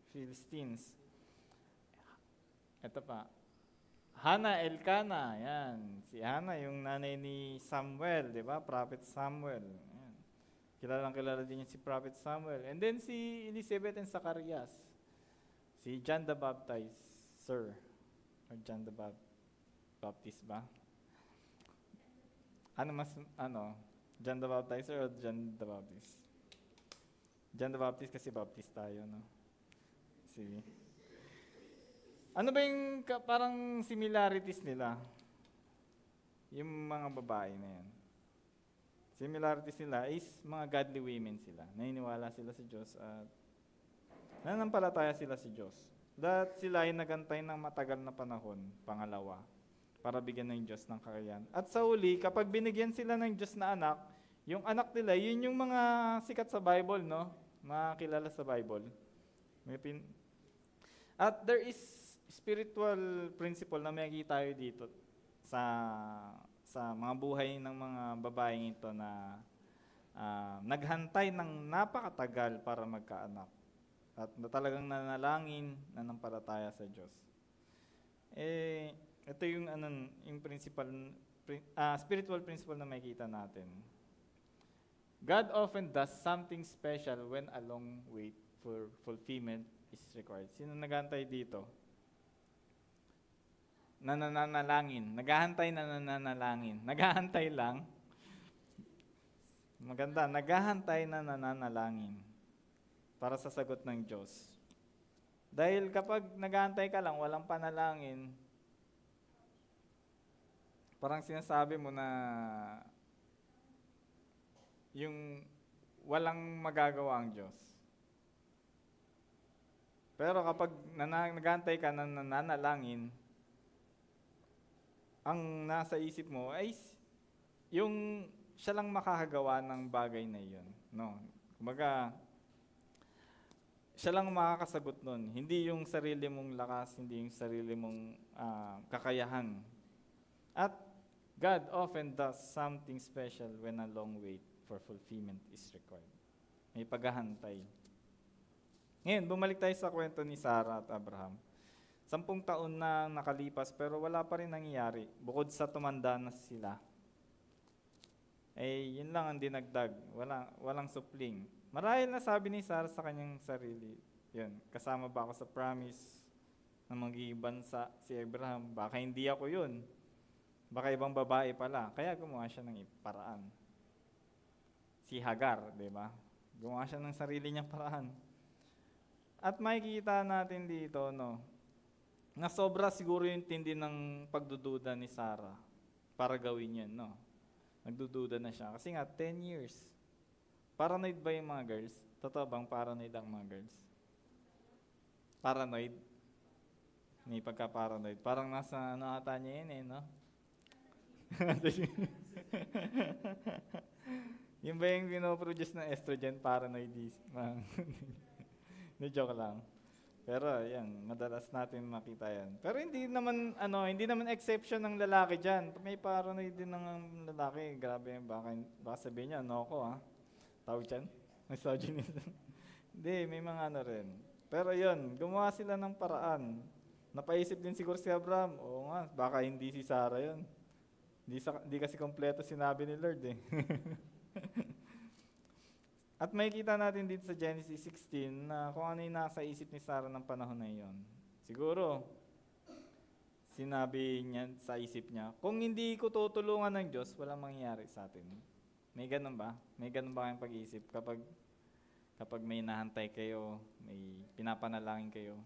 Philistines. Ito pa. Hannah Elkanah, yan. Si Hannah, yung nanay ni Samuel, di ba? Prophet Samuel. Yan. Kilala din si Prophet Samuel. And then si Elizabeth and Zacharias. Si John the Baptizer. Or John the Baptist ba? John the Baptizer o John the Baptist? John the Baptist kasi Baptist tayo, no? Sige. Ano ba yung parang similarities nila? Yung mga babae na yan. Similarities nila is mga godly women sila. Naniniwala sila sa Diyos at nanampalataya sila sa Diyos. That sila ay nagantay ng matagal na panahon, pangalawa, para bigyan ng Diyos ng kakayahan. At sa uli, kapag binigyan sila ng Diyos na anak, yung anak nila, yun yung mga sikat sa Bible, no? Mga kilala sa Bible. At there is spiritual principle na makikita tayo dito sa mga buhay ng mga babaeng ito na naghantay ng napakatagal para magkaanak. At na talagang nanalangin, nanampalataya sa Diyos. Ito yung spiritual principle na makikita natin. God often does something special when a long wait for fulfillment is required. Sino naghantay dito? Nananalangin. Naghahantay na nananalangin. Naghahantay lang. Maganda. Naghahantay na nananalangin para sa sagot ng Diyos. Dahil kapag naghahantay ka lang, walang panalangin, parang sinasabi mo na yung walang magagawa ang Diyos. Pero kapag naghahantay ka na nananalangin, ang nasa isip mo ay yung siya lang makakagawa ng bagay na iyon. No? Kumbaga, siya lang makakasagot nun. Hindi yung sarili mong lakas, hindi yung sarili mong kakayahan. At God often does something special when a long wait for fulfillment is required. May paghahantay. Ngayon, bumalik tayo sa kwento ni Sarah at Abraham. 10 taon na nakalipas pero wala pa rin nangyayari. Bukod sa tumanda na sila. Yun lang ang dinagdag. Walang supling. Marahil na sabi ni Sarah sa kanyang sarili, yun, kasama ba ako sa promise na magiging bansa si Abraham? Baka hindi ako yun. Baka ibang babae pala. Kaya gumawa siya ng paraan. Si Hagar, di ba? Gumawa siya ng sarili niyang paraan. At makikita natin dito, no, na sobra siguro yung tindi ng pagdududa ni Sarah para gawin yun, no? Nagdududa na siya. Kasi nga, 10 years. Paranoid ba yung mga girls? Totoo bang paranoid ang mga girls? Paranoid? May pagka-paranoid. Parang nasa ano ata niya yun eh, no? Yung ba yung pinoproduce ng estrogen, paranoidism? Joke lang. Pero yan, madalas natin makita yan. Pero hindi naman exception ng lalaki diyan. May paranoid din ng lalaki. Grabe, baka sabihin niya, no ko ha. Tawag diyan, misogynism. Hindi, may mga ano rin. Pero yun, gumawa sila ng paraan. Napaisip din siguro si Abraham, oo nga, baka hindi si Sarah yun. Di kasi kompleto sinabi ni Lord eh. At makikita natin dito sa Genesis 16 na kung ano yung nasa isip ni Sarah ng panahon na iyon. Siguro, sinabi niya sa isip niya, kung hindi ko tutulungan ng Diyos, walang mangyayari sa atin. May ganun ba? May ganun ba kayong pag-iisip kapag may nahantay kayo, may pinapanalangin kayo?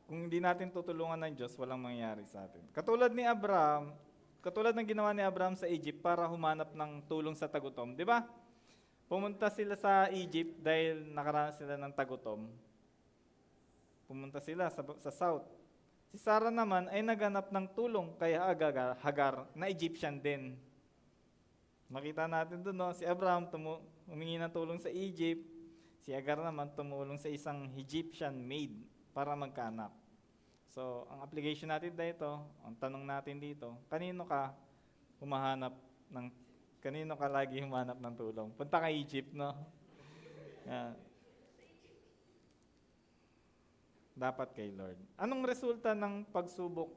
Kung hindi natin tutulungan ng Diyos, walang mangyayari sa atin. Katulad ng ginawa ni Abraham sa Egypt para humanap ng tulong sa tagutom. Di ba? Pumunta sila sa Egypt dahil nakaranas sila ng tagutom. Pumunta sila sa south. Si Sarah naman ay naghanap ng tulong kay Hagar na Egyptian din. Makita natin doon, no? Si Abraham humingi ng tulong sa Egypt. Si Hagar naman tumulong sa isang Egyptian maid para magkaanak. So, ang application natin dito, ang tanong natin dito, kanino ka lagi humanap ng tulong? Punta ka Egypt, no? Yeah. Dapat kay Lord. Anong resulta ng pagsubok?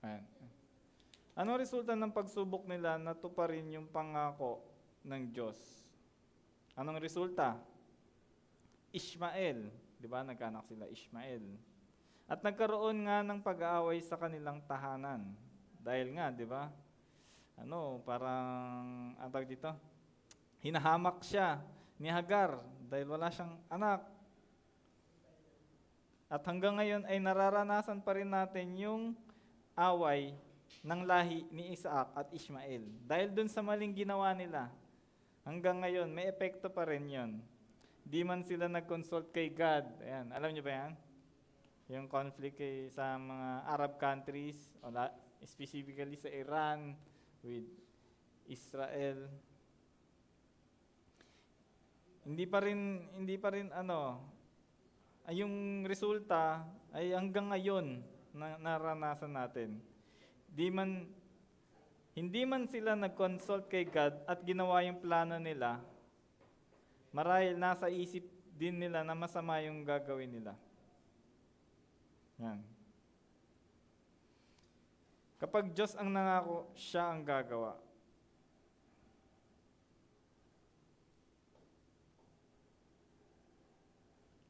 Ayan. Anong resulta ng pagsubok nila na tuparin yung pangako ng Diyos? Anong resulta? Ishmael, di ba? Nagkaanak sila Ishmael. At nagkaroon nga ng pag-aaway sa kanilang tahanan. Dahil nga, di ba? Parang, ang tawag dito? Hinahamak siya ni Hagar dahil wala siyang anak. At hanggang ngayon ay nararanasan pa rin natin yung away ng lahi ni Isaac at Ishmael. Dahil dun sa maling ginawa nila, hanggang ngayon may epekto pa rin yun. Di man sila nag-consult kay God. Ayan, alam niyo ba yan? Yung conflict sa mga Arab countries, specifically sa Iran, with Israel. Hindi pa rin yung resulta ay hanggang ngayon na naranasan natin. Hindi man sila nag-consult kay God at ginawa yung plano nila, marahil nasa isip din nila na masama yung gagawin nila. Yan. Kapag Diyos ang nangako, siya ang gagawa.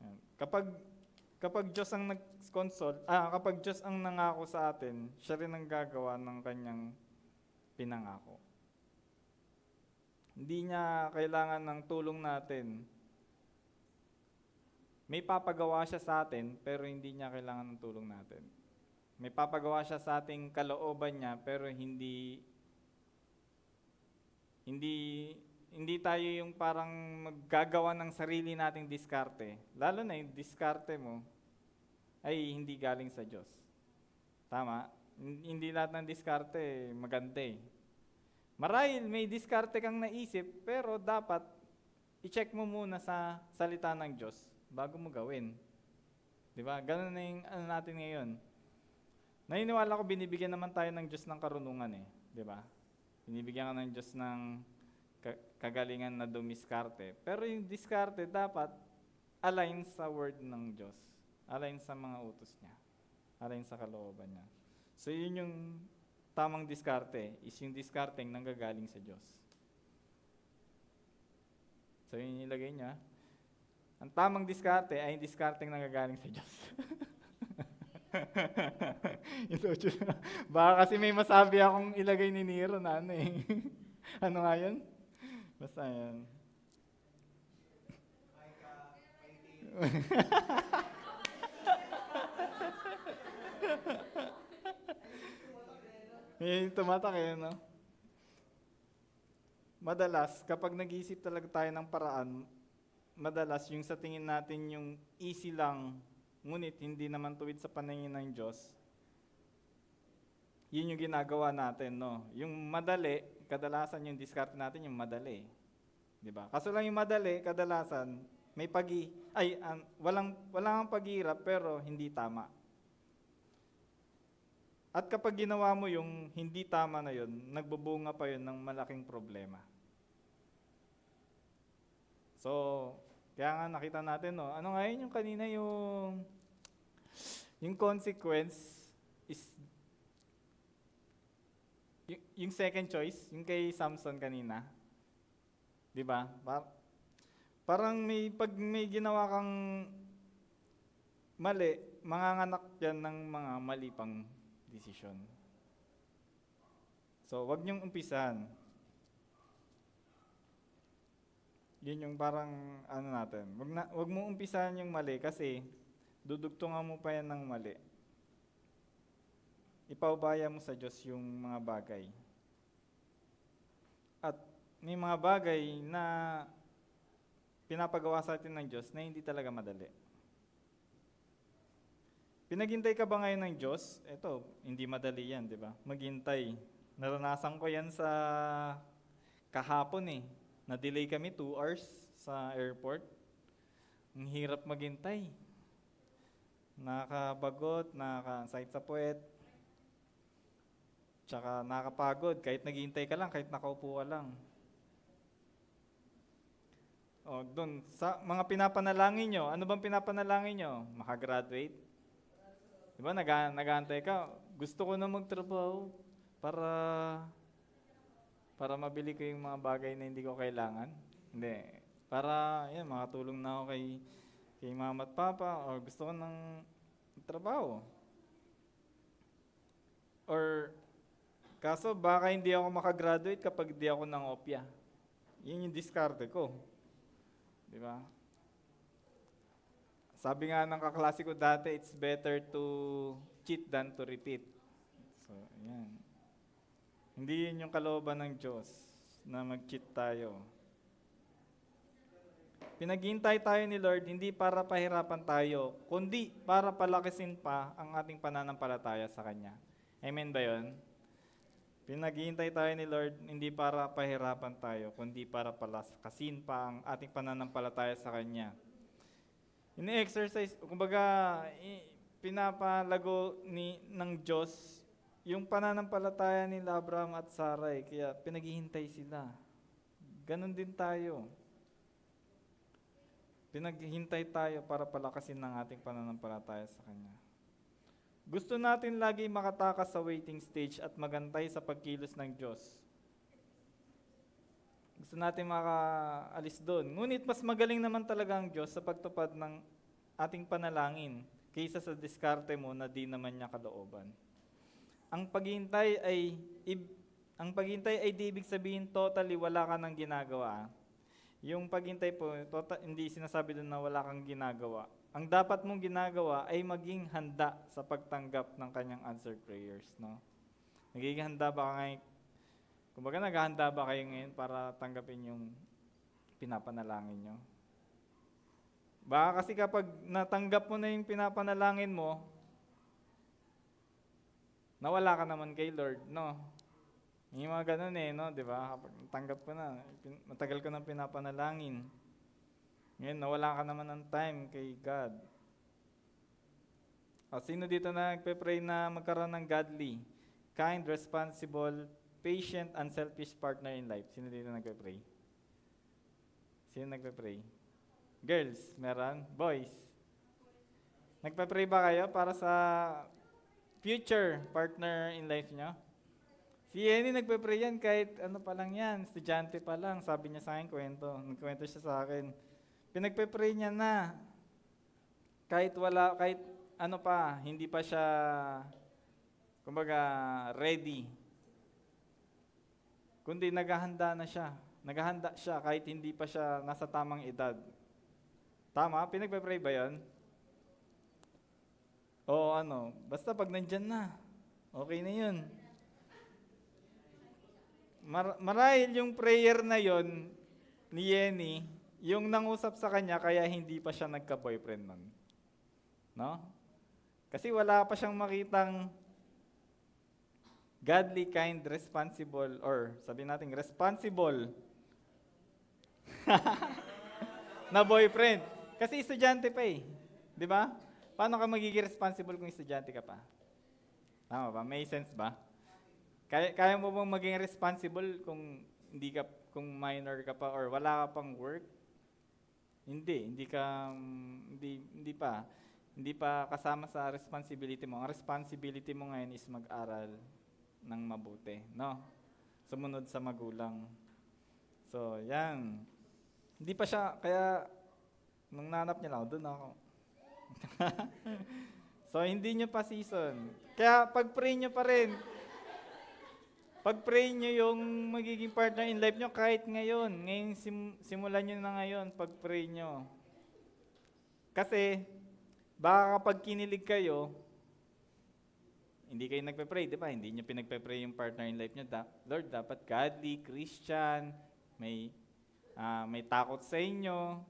Yan. Kapag Diyos ang kapag Diyos ang nangako sa atin, siya rin ang gagawa ng kanyang pinangako. Hindi niya kailangan ng tulong natin. May papagawa siya sa atin, pero hindi niya kailangan ng tulong natin. May papagawa siya sa ating kalooban niya, pero hindi tayo yung parang maggagawa ng sarili nating diskarte. Lalo na yung diskarte mo ay hindi galing sa Diyos. Tama? Hindi lahat ng diskarte maganda eh. Marahil may diskarte kang naisip, pero dapat i-check mo muna sa salita ng Diyos bago mo gawin. Di ba? Ganun na yung natin ngayon. Naniniwala ko binibigyan naman tayo ng Diyos ng karunungan eh. Di ba? Binibigyan ka ng Diyos ng kagalingan na dumiskarte. Pero yung diskarte dapat align sa word ng Diyos. Align sa mga utos niya. ayon sa kalooban niya. So yun yung tamang diskarte, is yung diskarteng nanggagaling sa Diyos. So yun yung ilagay niya. Ang tamang diskarte ay yung diskarteng nanggagaling sa Diyos. Baka kasi may masabi akong ilagay ni Nero na ano eh. Ano nga yun? Basta yan. Yung tumatak eh, no? Madalas, kapag nag-iisip talaga tayo ng paraan, madalas yung sa tingin natin yung easy lang, ngunit hindi naman tuwid sa paningin ng Diyos, yun yung ginagawa natin, no? Yung madali, kadalasan yung discard natin yung madali. Di ba? Kaso lang yung madali, kadalasan, may walang paghihirap pero hindi tama. At kapag ginawa mo yung hindi tama na yun, nagbubunga pa yun ng malaking problema. So, kaya nga nakita natin, no? Ano nga yun yung kanina yung consequence is yung second choice, yung kay Samson kanina. 'Di ba? Parang pag may ginawa kang mali, manganganak yan ng mga mali pang desisyon. So, wag niyong umpisahan. Yun yung parang ano natin. Wag mo umpisahan yung mali kasi dudugtungan mo pa yan ng mali. Ipaubaya mo sa Diyos yung mga bagay. At may mga bagay na pinapagawa sa atin ng Diyos na hindi talaga madali. Pinaghintay ka ba ngayon ng Diyos? Eto, hindi madali yan, di ba? Maghintay. Naranasan ko yan sa kahapon eh. Na-delay kami 2 hours sa airport. Ang hirap maghintay. Nakabagot, nakaka-anxiety sa puwet. Tsaka nakapagod, kahit naghihintay ka lang, kahit nakaupo ka lang. O, doon, sa mga pinapanalangin nyo, ano bang pinapanalangin nyo? Makagraduate? Diba, nag-aantay ka, gusto ko na magtrabaho para mabili ko yung mga bagay na hindi ko kailangan. Hindi. Para, yan, makatulong na ako kay mama at papa, o gusto ko ng trabaho. Or, kaso baka hindi ako makagraduate kapag hindi ako nangopya. Yun yung diskarte ko. Di ba? Sabi nga ng kaklase ko dati, it's better to cheat than to repeat. So, yan. Hindi yun yung kalooban ng Diyos na mag-cheat tayo. Pinaghintay tayo ni Lord hindi para pahirapan tayo, kundi para palakasin pa ang ating pananampalataya sa Kanya. Amen ba yun? Pinaghihintay tayo ni Lord hindi para pahirapan tayo, kundi para palakasin pa ang ating pananampalataya sa Kanya. Ini-exercise, kumbaga, pinapalago ng Diyos yung pananampalataya nila Abraham at Sarai, kaya pinaghihintay sila. Ganon din tayo. Pinaghihintay tayo para palakasin ng ating pananampalataya sa Kanya. Gusto natin lagi makatakas sa waiting stage at magantay sa pagkilos ng Diyos. Gusto natin makaalis doon. Ngunit mas magaling naman talaga ang Diyos sa pagtupad ng ating panalangin kaysa sa diskarte mo na di naman niya kalooban. Ang paghintay ay di ibig sabihin totally wala ka nang ginagawa. Yung paghintay po, hindi sinasabi doon na wala kang ginagawa. Ang dapat mong ginagawa ay maging handa sa pagtanggap ng kanyang answered prayers, no? Nagiging handa ba kayo? Kumbaga naghahanda ba kayo ngayon para tanggapin yung pinapanalangin nyo? Baka kasi kapag natanggap mo na yung pinapanalangin mo, nawala ka naman kay Lord, no? Yung mga ganun eh, no? Di ba? Kapag natanggap ko na, matagal ko nang pinapanalangin. Ngayon, nawala ka naman ng time kay God. O, sino dito na nagpe-pray na magkaroon ng godly, kind, responsible, patient, unselfish partner in life? Sino dito nagpe-pray? Sino nagpe-pray? Girls, meron? Boys? Nagpe-pray ba kayo para sa future partner in life nyo? Si Yenny nagpe-pray yan kahit ano pa lang yan, estudyante pa lang. Sabi niya sa akin, nagkwento siya sa akin. Pinagpe-pray niya na. Kahit ano pa, hindi pa siya, kumbaga, ready. Kundi naghahanda na siya. Naghahanda siya kahit hindi pa siya nasa tamang edad. Tama? Pinagpe-pray ba yun? O ano, basta pag nandyan na, okay na yun. Marahil yung prayer na yon ni Yenny, yung nangusap sa kanya kaya hindi pa siya nagka-boyfriend nun. No? Kasi wala pa siyang makitang godly, kind, responsible, or sabi natin responsible na boyfriend. Kasi estudyante pa eh. Di ba? Paano ka magiging responsible kung estudyante ka pa? Tama ba? May sense ba? Kaya mo bang maging responsible kung kung minor ka pa or wala ka pang work? Hindi pa kasama sa responsibility mo. Ang responsibility mo ngayon is mag-aral ng mabuti, no? Sumunod sa magulang. So, yan. Hindi pa siya, kaya nung nanap niya lang, doon ako. So, hindi nyo pa season. Kaya pag-pray nyo pa rin. Pag-pray nyo yung magiging partner in life nyo kahit ngayon. Ngayon, simulan nyo na ngayon, pag-pray nyo. Kasi, baka kapag kinilig kayo, hindi kayo nagpe-pray, di ba? Hindi nyo pinagpe-pray yung partner in life nyo. Lord, dapat godly, Christian, may takot sa inyo,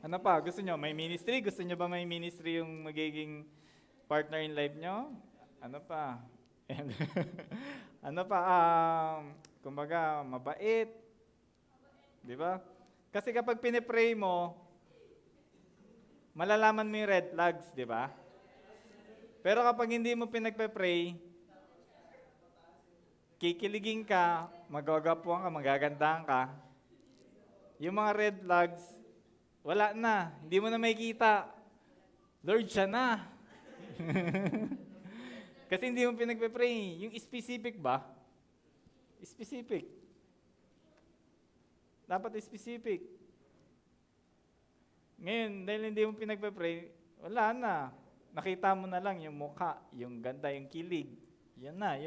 ano pa, gusto nyo, may ministry? Gusto nyo ba may ministry yung magiging partner in life nyo? Ano pa? Kumbaga, mabait. Di ba? Kasi kapag pinipray mo, malalaman mo yung red flags, di ba? Pero kapag hindi mo pinagpe-pray, kikiligin ka, magagapuan ka, magagandahan ka, yung mga red flags, wala na. Hindi mo na makikita. Lord, siya na. Kasi hindi mo pinagpe-pray. Yung specific ba? Specific. Dapat specific. Ngayon, dahil hindi mo pinagpe-pray, wala na. Nakita mo na lang yung mukha, yung ganda, yung kilig. Yan na.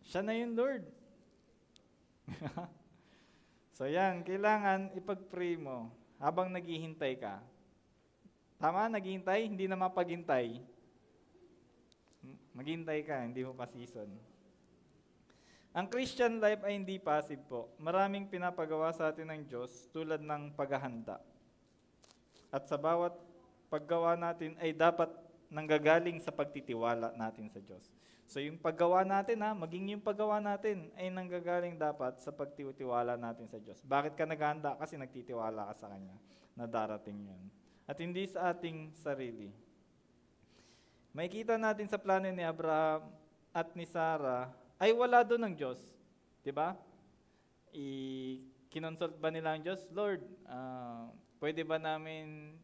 Siya na yung Lord. So yan, kailangan ipag-pray mo habang naghihintay ka. Tama? Naghihintay? Hindi na mapaghintay. Maghintay ka, hindi mo pa season. Ang Christian life ay hindi passive po. Maraming pinapagawa sa atin ng Diyos tulad ng paghahanda. At sa bawat paggawa natin ay dapat nanggagaling sa pagtitiwala natin sa Diyos. So yung paggawa natin maging yung paggawa natin ay nanggagaling dapat sa pagtitiwala natin sa Diyos. Bakit ka naghahanda? Kasi nagtitiwala ka sa Kanya na darating yun. At hindi sa ating sarili. Makikita natin sa plano ni Abraham at ni Sarah ay wala doon ng Diyos. Diba? Kinonsult ba nila ang Diyos? Lord, pwede ba namin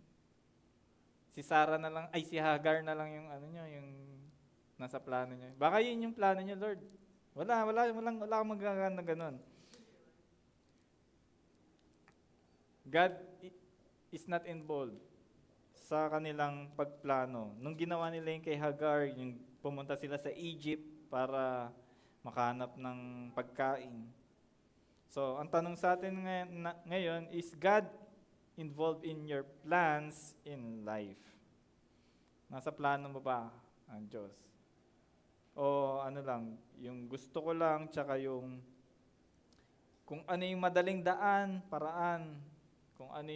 si Sarah na lang, si Hagar na lang yung yung nasa plano niyo. Baka yun yung plano niyo, Lord. Wala akong magagawa na ganun. God is not involved sa kanilang pagplano. Nung ginawa nila yung kay Hagar, yung pumunta sila sa Egypt para makahanap ng pagkain. So, ang tanong sa atin ngayon is, God involved in your plans in life? Nasa plano mo ba ang Diyos? O yung gusto ko lang, tsaka yung kung ano yung madaling daan, paraan, kung ano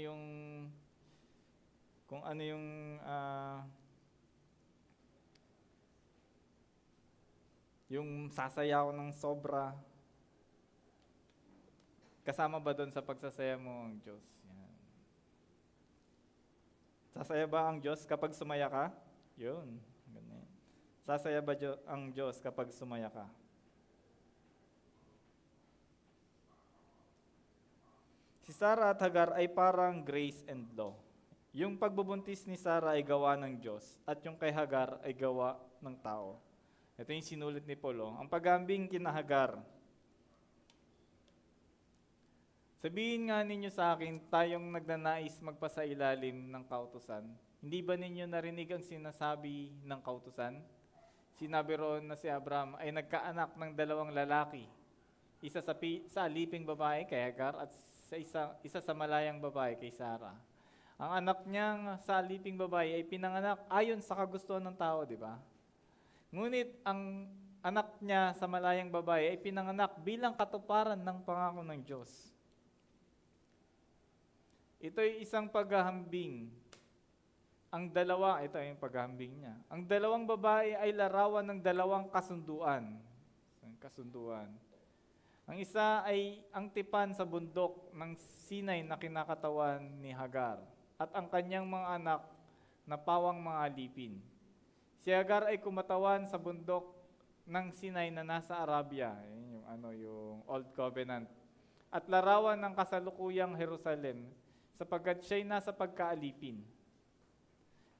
yung sasaya ko ng sobra. Kasama ba doon sa pagsasaya mo ang Diyos? Yan. Sasaya ba ang Diyos kapag sumaya ka? Yun. Ganyan. Sasaya ba ang Diyos kapag sumaya ka? Si Sarah at Hagar ay parang grace and law. Yung pagbubuntis ni Sarah ay gawa ng Diyos at yung kay Hagar ay gawa ng tao. Ito yung sinulit ni Paul. Ang paghambing kina Hagar. Sabihin nga ninyo sa akin, tayong nagnanais magpasailalim ng kautusan. Hindi ba ninyo narinig ang sinasabi ng kautusan? Sinabi roon na si Abraham ay nagkaanak ng 2 lalaki. Isa sa aliping babae kay Hagar at isa sa malayang babae kay Sarah. Ang anak niyang sa aliping babae ay pinanganak ayon sa kagustuhan ng tao, di ba? Ngunit ang anak niya sa malayang babae ay pinanganak bilang katuparan ng pangako ng Diyos. Ito ay isang paghahambing. Ang dalawa, ito ay yung paghahambing niya. Ang 2 babae ay larawan ng 2 kasunduan. Kasunduan. Ang isa ay ang tipan sa bundok ng Sinai na kinakatawan ni Hagar at ang kanyang mga anak na pawang mga alipin. Si Hagar ay kumatawan sa bundok ng Sinai na nasa Arabia, yung Old Covenant, at larawan ng kasalukuyang Jerusalem sapagkat siya'y nasa pagkaalipin,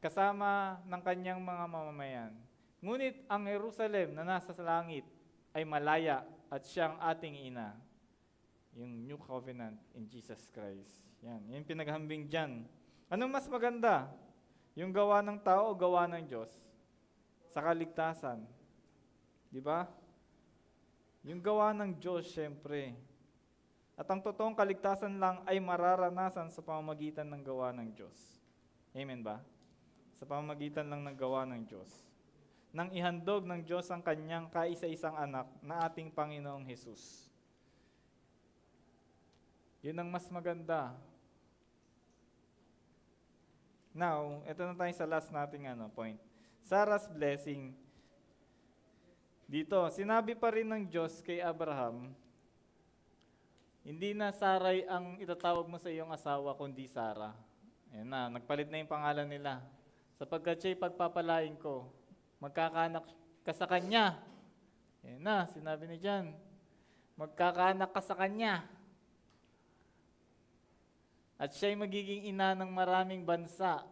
kasama ng kanyang mga mamamayan. Ngunit ang Jerusalem na nasa langit ay malaya at siyang ating ina. Yung New Covenant in Jesus Christ. Yan, yung pinaghambing dyan. Anong mas maganda? Yung gawa ng tao o gawa ng Diyos? Sa kaligtasan. Di ba? Yung gawa ng Diyos, syempre. At ang totoong kaligtasan lang ay mararanasan sa pamamagitan ng gawa ng Diyos. Amen ba? Sa pamamagitan lang ng gawa ng Diyos. Nang ihandog ng Diyos ang kanyang kaisa-isang anak na ating Panginoong Hesus. Yun ang mas maganda. Now, ito na tayo sa last nating point. Sarah's blessing. Dito, sinabi pa rin ng Diyos kay Abraham, hindi na Sarai ang itatawag mo sa iyong asawa, kundi Sarah. Ayan na, nagpalit na yung pangalan nila. Sapagkat siya'y pagpapalain ko, magkakaanak ka sa kanya. Ayan na, sinabi ni John, magkakaanak ka sa kanya. At siya'y magiging ina ng maraming bansa.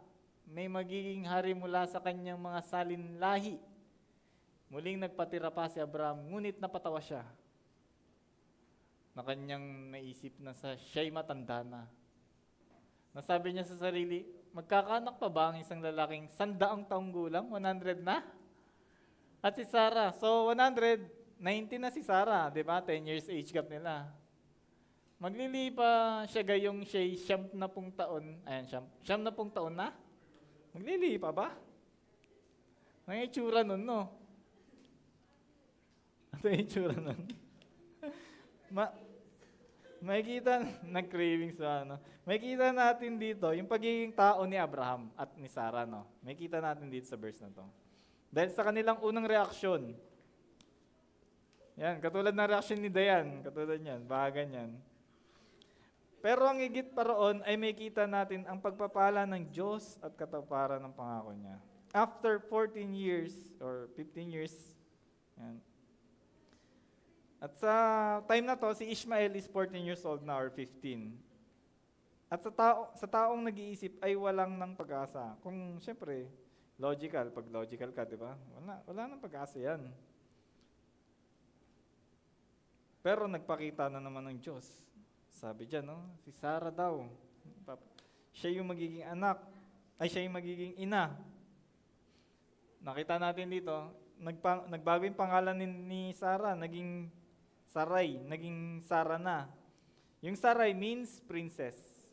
May magiging hari mula sa kanyang mga salinlahi. Muling nagpatira pa si Abraham, ngunit napatawa siya na kanyang naisip na siya'y matanda na. Nasabi niya sa sarili, magkakaanak pa ba ang isang lalaking 100 taong gulang? 100 na? At si Sarah, so 100, 90 na si Sarah, di ba? 10 years age gap nila. Maglilipa siya gayong siya'y 70 taon, ayan, 70 taon na? Maglilipa ba? Ang itsura nun, no? Ito yung itsura nun. Makikita, nag-cravings sa makikita natin dito, yung pagiging tao ni Abraham at ni Sarah, no? Makikita natin dito sa verse na to. Dahil sa kanilang unang reaksyon, yan, katulad ng reaksyon ni Dayan, katulad niyan, bahagan yan. Pero ang higit pa roon ay makikita natin ang pagpapala ng Diyos at katuparan ng pangako niya. After 14 years or 15 years, yan. At sa time na to, si Ishmael is 14 years old na or 15. At sa taong nag-iisip ay walang ng pag-asa. Kung siyempre, pag logical ka, di ba? Wala nang pag-asa yan. Pero nagpakita na naman ng Diyos. Sabi dyan, no? Si Sarah daw, siya yung magiging anak, siya yung magiging ina. Nakita natin dito, nagbago yung pangalan ni Sarah, naging Sarai, naging Sarah na. Yung Sarai means princess.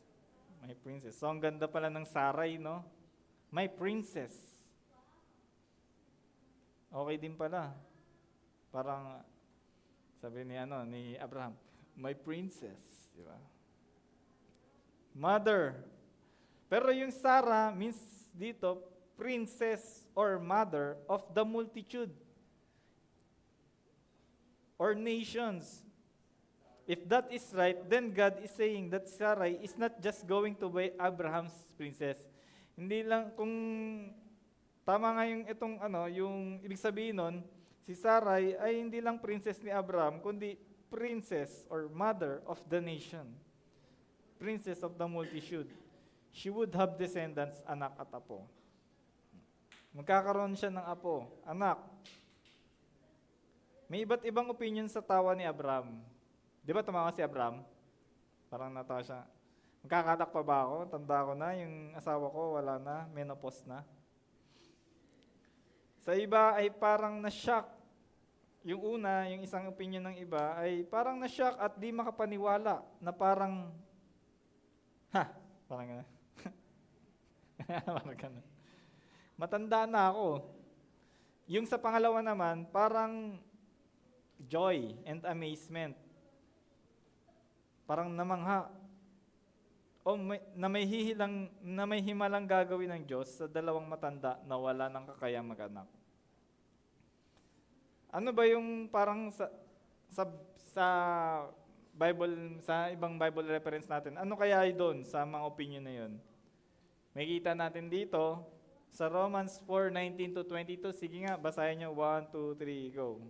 My princess. So, ang ganda pala ng Sarai, no? My princess. Okay din pala. Parang, sabi ni Abraham, my princess. Di ba? Mother. Pero yung Sarah means dito, princess or mother of the multitude. Or nations. If that is right, then God is saying that Sarai is not just going to be Abraham's princess. Hindi lang, kung tama nga yung ibig sabihin nun, si Sarai ay hindi lang princess ni Abraham, kundi princess or mother of the nation. Princess of the multitude. she would have descendants, anak at apo. Magkakaroon siya ng apo, anak. May iba't ibang opinion sa tawa ni Abraham. Di ba tumawa si Abraham? Parang natawa siya. Magkakanak pa ba ako? Tanda ko na, yung asawa ko wala na, menopause na. Sa iba ay parang na-shock. Yung una, yung isang opinion ng iba ay parang na-shock at di makapaniwala na parang, parang gano'n. Parang gano'n. Matanda na ako. Yung sa pangalawa naman, parang joy and amazement. Parang namangha. Na may himalang gagawin ng Diyos sa dalawang matanda na wala ng kakayang mag-anak. Ano ba yung parang sa Bible, sa ibang Bible reference natin, ano kaya doon sa mga opinion na yun? May kita natin dito, sa Romans 4:19-22, sige nga, basahin nyo, 1, 2, 3, go.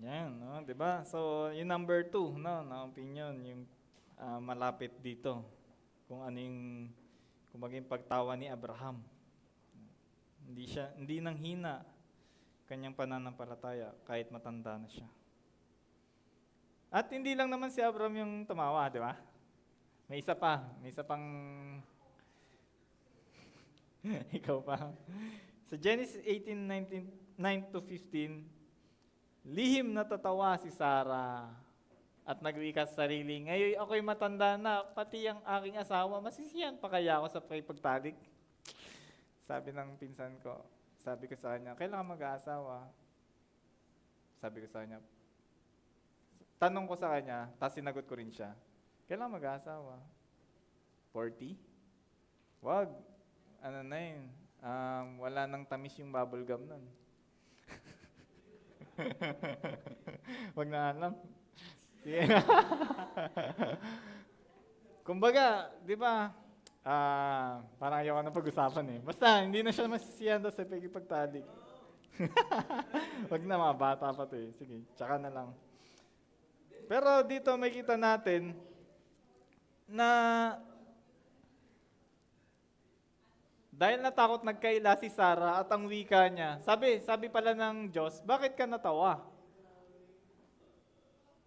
Yan, no, 'di ba? So, yung number 2, no, na opinion, yung malapit dito. Kung ano yung maging pagtawa ni Abraham. Hindi nang hina kanyang pananampalataya kahit matanda na siya. At hindi lang naman si Abraham yung tumawa, 'di ba? May isa pang ikaw pa. Sa Genesis 18:9-15, lihim natatawa si Sarah at nagwika sa sarili, ngayon ako'y matanda na, pati ang aking asawa, masisiyan pa kaya ako sa pagtalik? Sabi ng pinsan ko, sabi ko sa kanya, kailan ka mag-aasawa? Sabi ko sa kanya, tanong ko sa kanya, tapos sinagot ko rin siya, kailan mag-aasawa? 40? Wag, ano na yun, wala nang tamis yung bubble gum nun. Wag na alam. Kumbaga, di ba, parang ayaw ka na pag-usapan eh. Basta, hindi na siya masisiyan daw sa pagtalik. Wag na, mga bata pa to eh. Sige, tsaka na lang. Pero dito may kita natin na dahil natakot nagkaila si Sarah at ang wika niya, sabi pala ng Diyos, bakit ka natawa?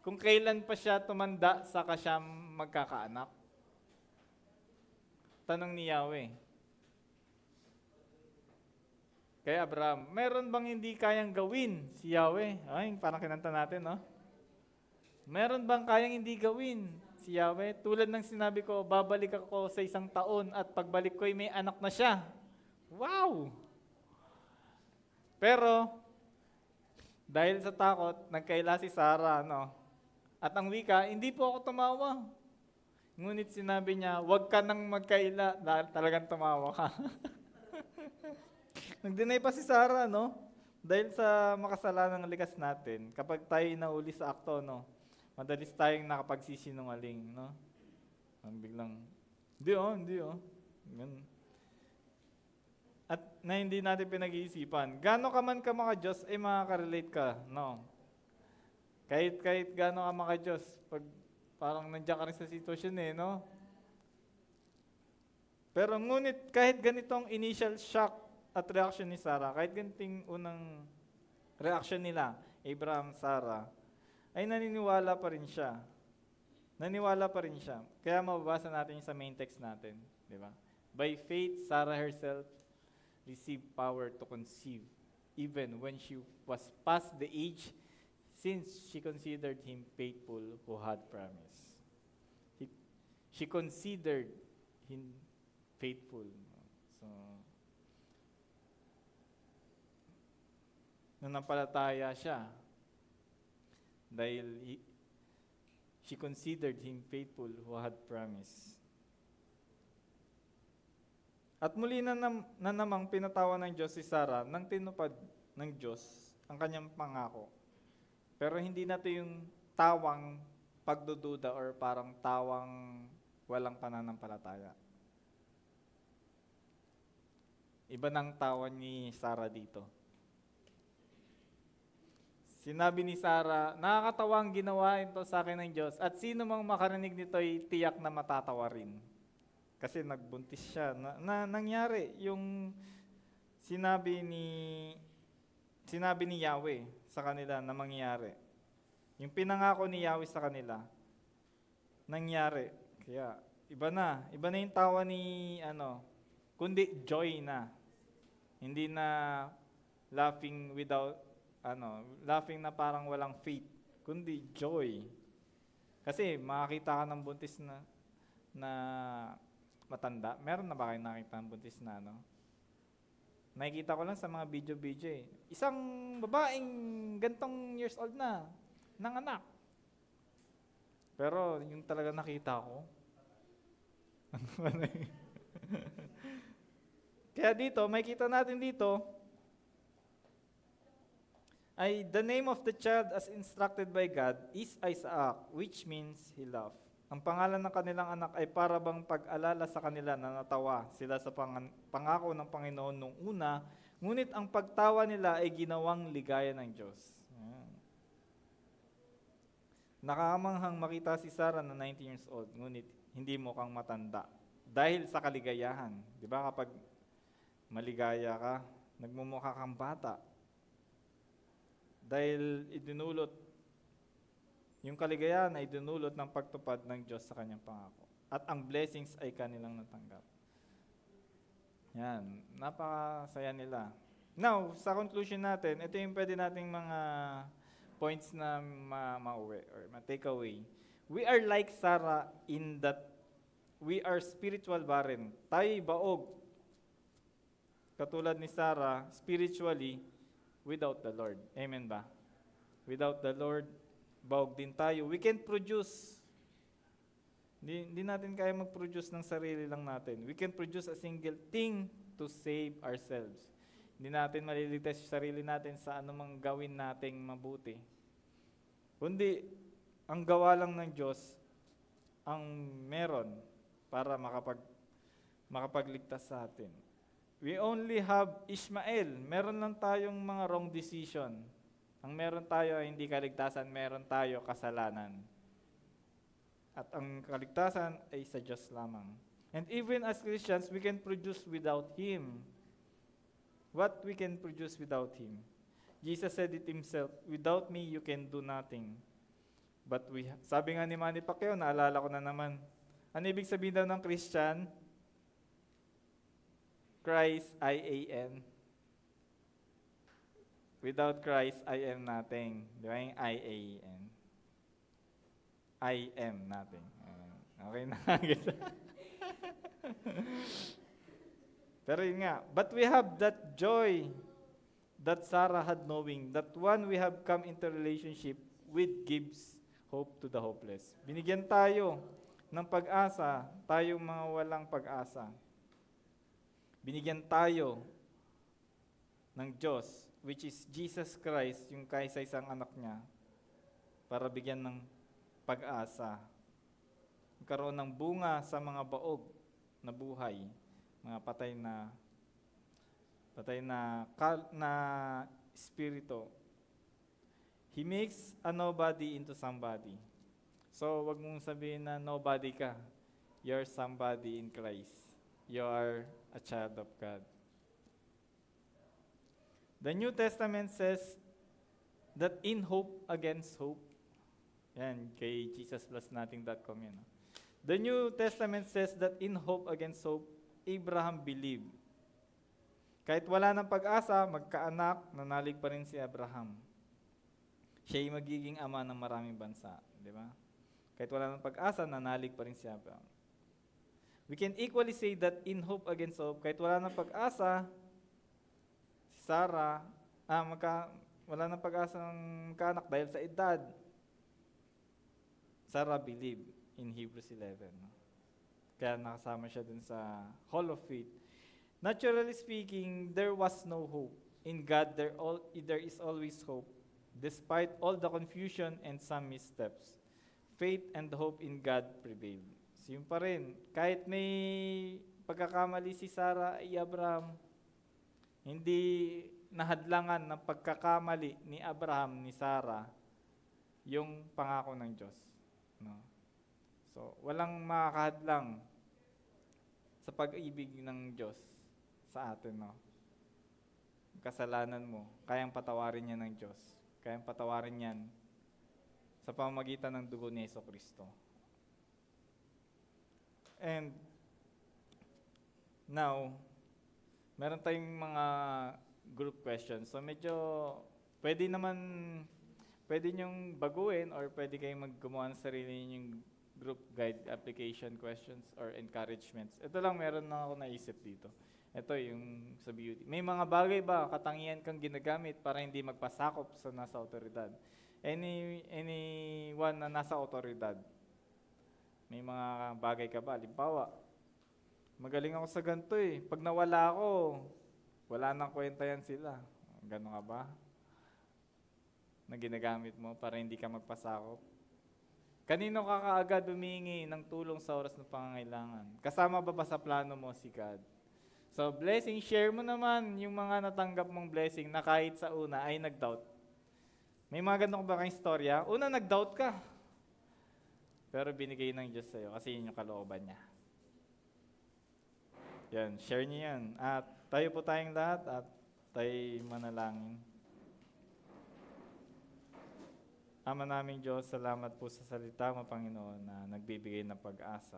Kung kailan pa siya tumanda, saka siya magkakaanak. Tanong ni Yahweh. Kay Abraham, meron bang hindi kayang gawin si Yahweh? Ay, parang kinanta natin, no? Meron bang kayang hindi gawin si Yahweh? Tulad ng sinabi ko, babalik ako sa 1 taon at pagbalik ko'y may anak na siya. Wow! Pero, dahil sa takot, nagkaila si Sarah, no? At ang wika, hindi po ako tumawa. Ngunit sinabi niya, huwag ka nang magkaila dahil talagang tumawa ka. Nag-deny pa si Sarah, no? Dahil sa makasalanang likas natin, kapag tayo inauli sa akto, no? Madalis tayong nakapagsisinungaling, no? Ang biglang, hindi oh. Ganun. At na hindi natin pinag-iisipan, gaano ka man ka maka-Diyos, ay makaka-relate ka, no? Kahit gaano ka maka-Diyos, pag parang nandiyan ka rin sa sitwasyon eh, no? Pero ngunit kahit ganitong initial shock at reaction ni Sarah, kahit ganitong unang reaction nila, Abraham, Sarah, ay naniniwala pa rin siya. Naniwala pa rin siya. Kaya mababasa natin sa main text natin, di ba? By faith, Sarah herself received power to conceive, even when she was past the age, since she considered him faithful who had promised. She considered him faithful. So, nanampalataya siya. dahil she considered him faithful who had promised. At muli na namang pinatawan ng Diyos si Sarah nang tinupad ng Diyos ang kanyang pangako. Pero hindi na ito yung tawang pagdududa or parang tawang walang pananampalataya. Iba ng tawa ni Sarah dito. Sinabi ni Sarah, nakakatawa ang ginawa ito sa akin ng Diyos at sino mang makarinig nito ay tiyak na matatawa rin. Kasi nagbuntis siya. Nangyari yung sinabi ni Yahweh sa kanila na mangyari. Yung pinangako ni Yahweh sa kanila, nangyari. Kaya iba na yung tawa ni kundi joy na. Hindi na laughing laughing na parang walang faith, kundi joy. Kasi makakita ka ng buntis na matanda. Meron na ba kayo nakita ng buntis na Nakikita ko lang sa mga video eh. Isang babaeng gantong years old na, nanganak. Pero yung talaga nakita ko, kaya dito, makikita natin dito, ay the name of the child as instructed by God is Isaac, which means he loved. Ang pangalan ng kanilang anak ay para bang pag-alala sa kanila na natawa sila sa pangako ng Panginoon nung una, ngunit ang pagtawa nila ay ginawang ligaya ng Diyos. Nakamanghang makita si Sarah na 19 years old, ngunit hindi mukhang matanda. Dahil sa kaligayahan. Di ba kapag maligaya ka, nagmumukha kang bata. Dahil yung kaligayahan ay dinulot ng pagtupad ng Diyos sa kanyang pangako. At ang blessings ay kanilang natanggap. Yan, napakasaya nila. Now, sa conclusion natin, ito yung pwede nating mga points na mauwi or ma-take away. We are like Sarah in that we are spiritual barren. Tayo'y baog. Katulad ni Sarah, spiritually, without the Lord. Amen ba? Without the Lord, baog din tayo. We can produce. Hindi natin kaya mag-produce ng sarili lang natin. We can produce a single thing to save ourselves. Hindi natin maliligtas yung sarili natin sa anumang gawin nating mabuti. Kundi, ang gawa lang ng Diyos, ang meron para makapagligtas sa atin. We only have Ishmael. Meron lang tayong mga wrong decision. Ang meron tayo ay hindi kaligtasan, meron tayo kasalanan. At ang kaligtasan ay sa Diyos lamang. And even as Christians, we can produce without Him. What we can produce without Him? Jesus said it Himself, without me, you can do nothing. But sabi nga ni Manny Pacquiao, naalala ko na naman, ano ibig sabihin daw ng Christian? Christ, I-A-N. Without Christ, I am nothing. Di ba yung I-A-N? I am nothing. Okay na. Pero yun nga, but we have that joy that Sarah had knowing that one we have come into relationship with gives hope to the hopeless. Binigyan tayo ng pag-asa, tayong mga walang pag-asa. Binigyan tayo ng Diyos, which is Jesus Christ, yung kaisa-isang anak niya, para bigyan ng pag-asa. Magkaroon ng bunga sa mga baog na buhay, mga patay na espiritu. He makes a nobody into somebody. So, wag mong sabihin na nobody ka. You're somebody in Christ. You are a child of God. The New Testament says that in hope against hope. Yan, kay jesusplusnothing.com yan. The New Testament says that in hope against hope, Abraham believed. Kahit wala ng pag-asa, magkaanak, nanalig pa rin si Abraham. Siya'y magiging ama ng maraming bansa. Di ba? Kahit wala ng pag-asa, nanalig pa rin si Abraham. We can equally say that in hope against hope, kahit wala ng pag-asa, si Sarah, wala ng pag-asa ng kaanak dahil sa edad, Sarah believed in Hebrews 11. No? Kaya nakasama siya dun sa Hall of Faith. Naturally speaking, there was no hope. In God, there is always hope. Despite all the confusion and some missteps, faith and hope in God prevailed. So yun pa rin, kahit may pagkakamali si Sarah ay Abraham, hindi nahadlangan ng pagkakamali ni Abraham, ni Sarah, yung pangako ng Diyos. No? So, walang makakahadlang sa pag-ibig ng Diyos sa atin. No? Kasalanan mo, kayang patawarin niya ng Diyos. Kayang patawarin yan sa pamamagitan ng dugo ni Jesucristo. And now, meron tayong mga group questions. So medyo pwede nyong baguhin or pwede kayong gumawa ng sarili ninyong group guide application questions or encouragements. Ito lang, meron na ako naisip dito. Ito yung sa beauty. May mga bagay ba, katangian kang ginagamit para hindi magpasakop sa nasa otoridad? Anyone na nasa otoridad, may mga bagay ka ba? Halimbawa, magaling ako sa ganito eh. Pag nawala ako, wala nang kwenta yan sila. Ganon ka ba? Na ginagamit mo para hindi ka magpasakop? Kanino ka kaagad humingi ng tulong sa oras ng pangangailangan? Kasama ba sa plano mo si God? So, blessing, share mo naman yung mga natanggap mong blessing na kahit sa una ay nag-doubt. May mga ganun ba kayong istorya? Una, nag-doubt ka. Pero binigay ng Diyos sa'yo kasi yun yung kalooban niya. Yan, share niyo yan. At tayo po tayong lahat at tayo manalangin. Ama naming Diyos, salamat po sa salita mo, Panginoon, na nagbibigay ng pag-asa.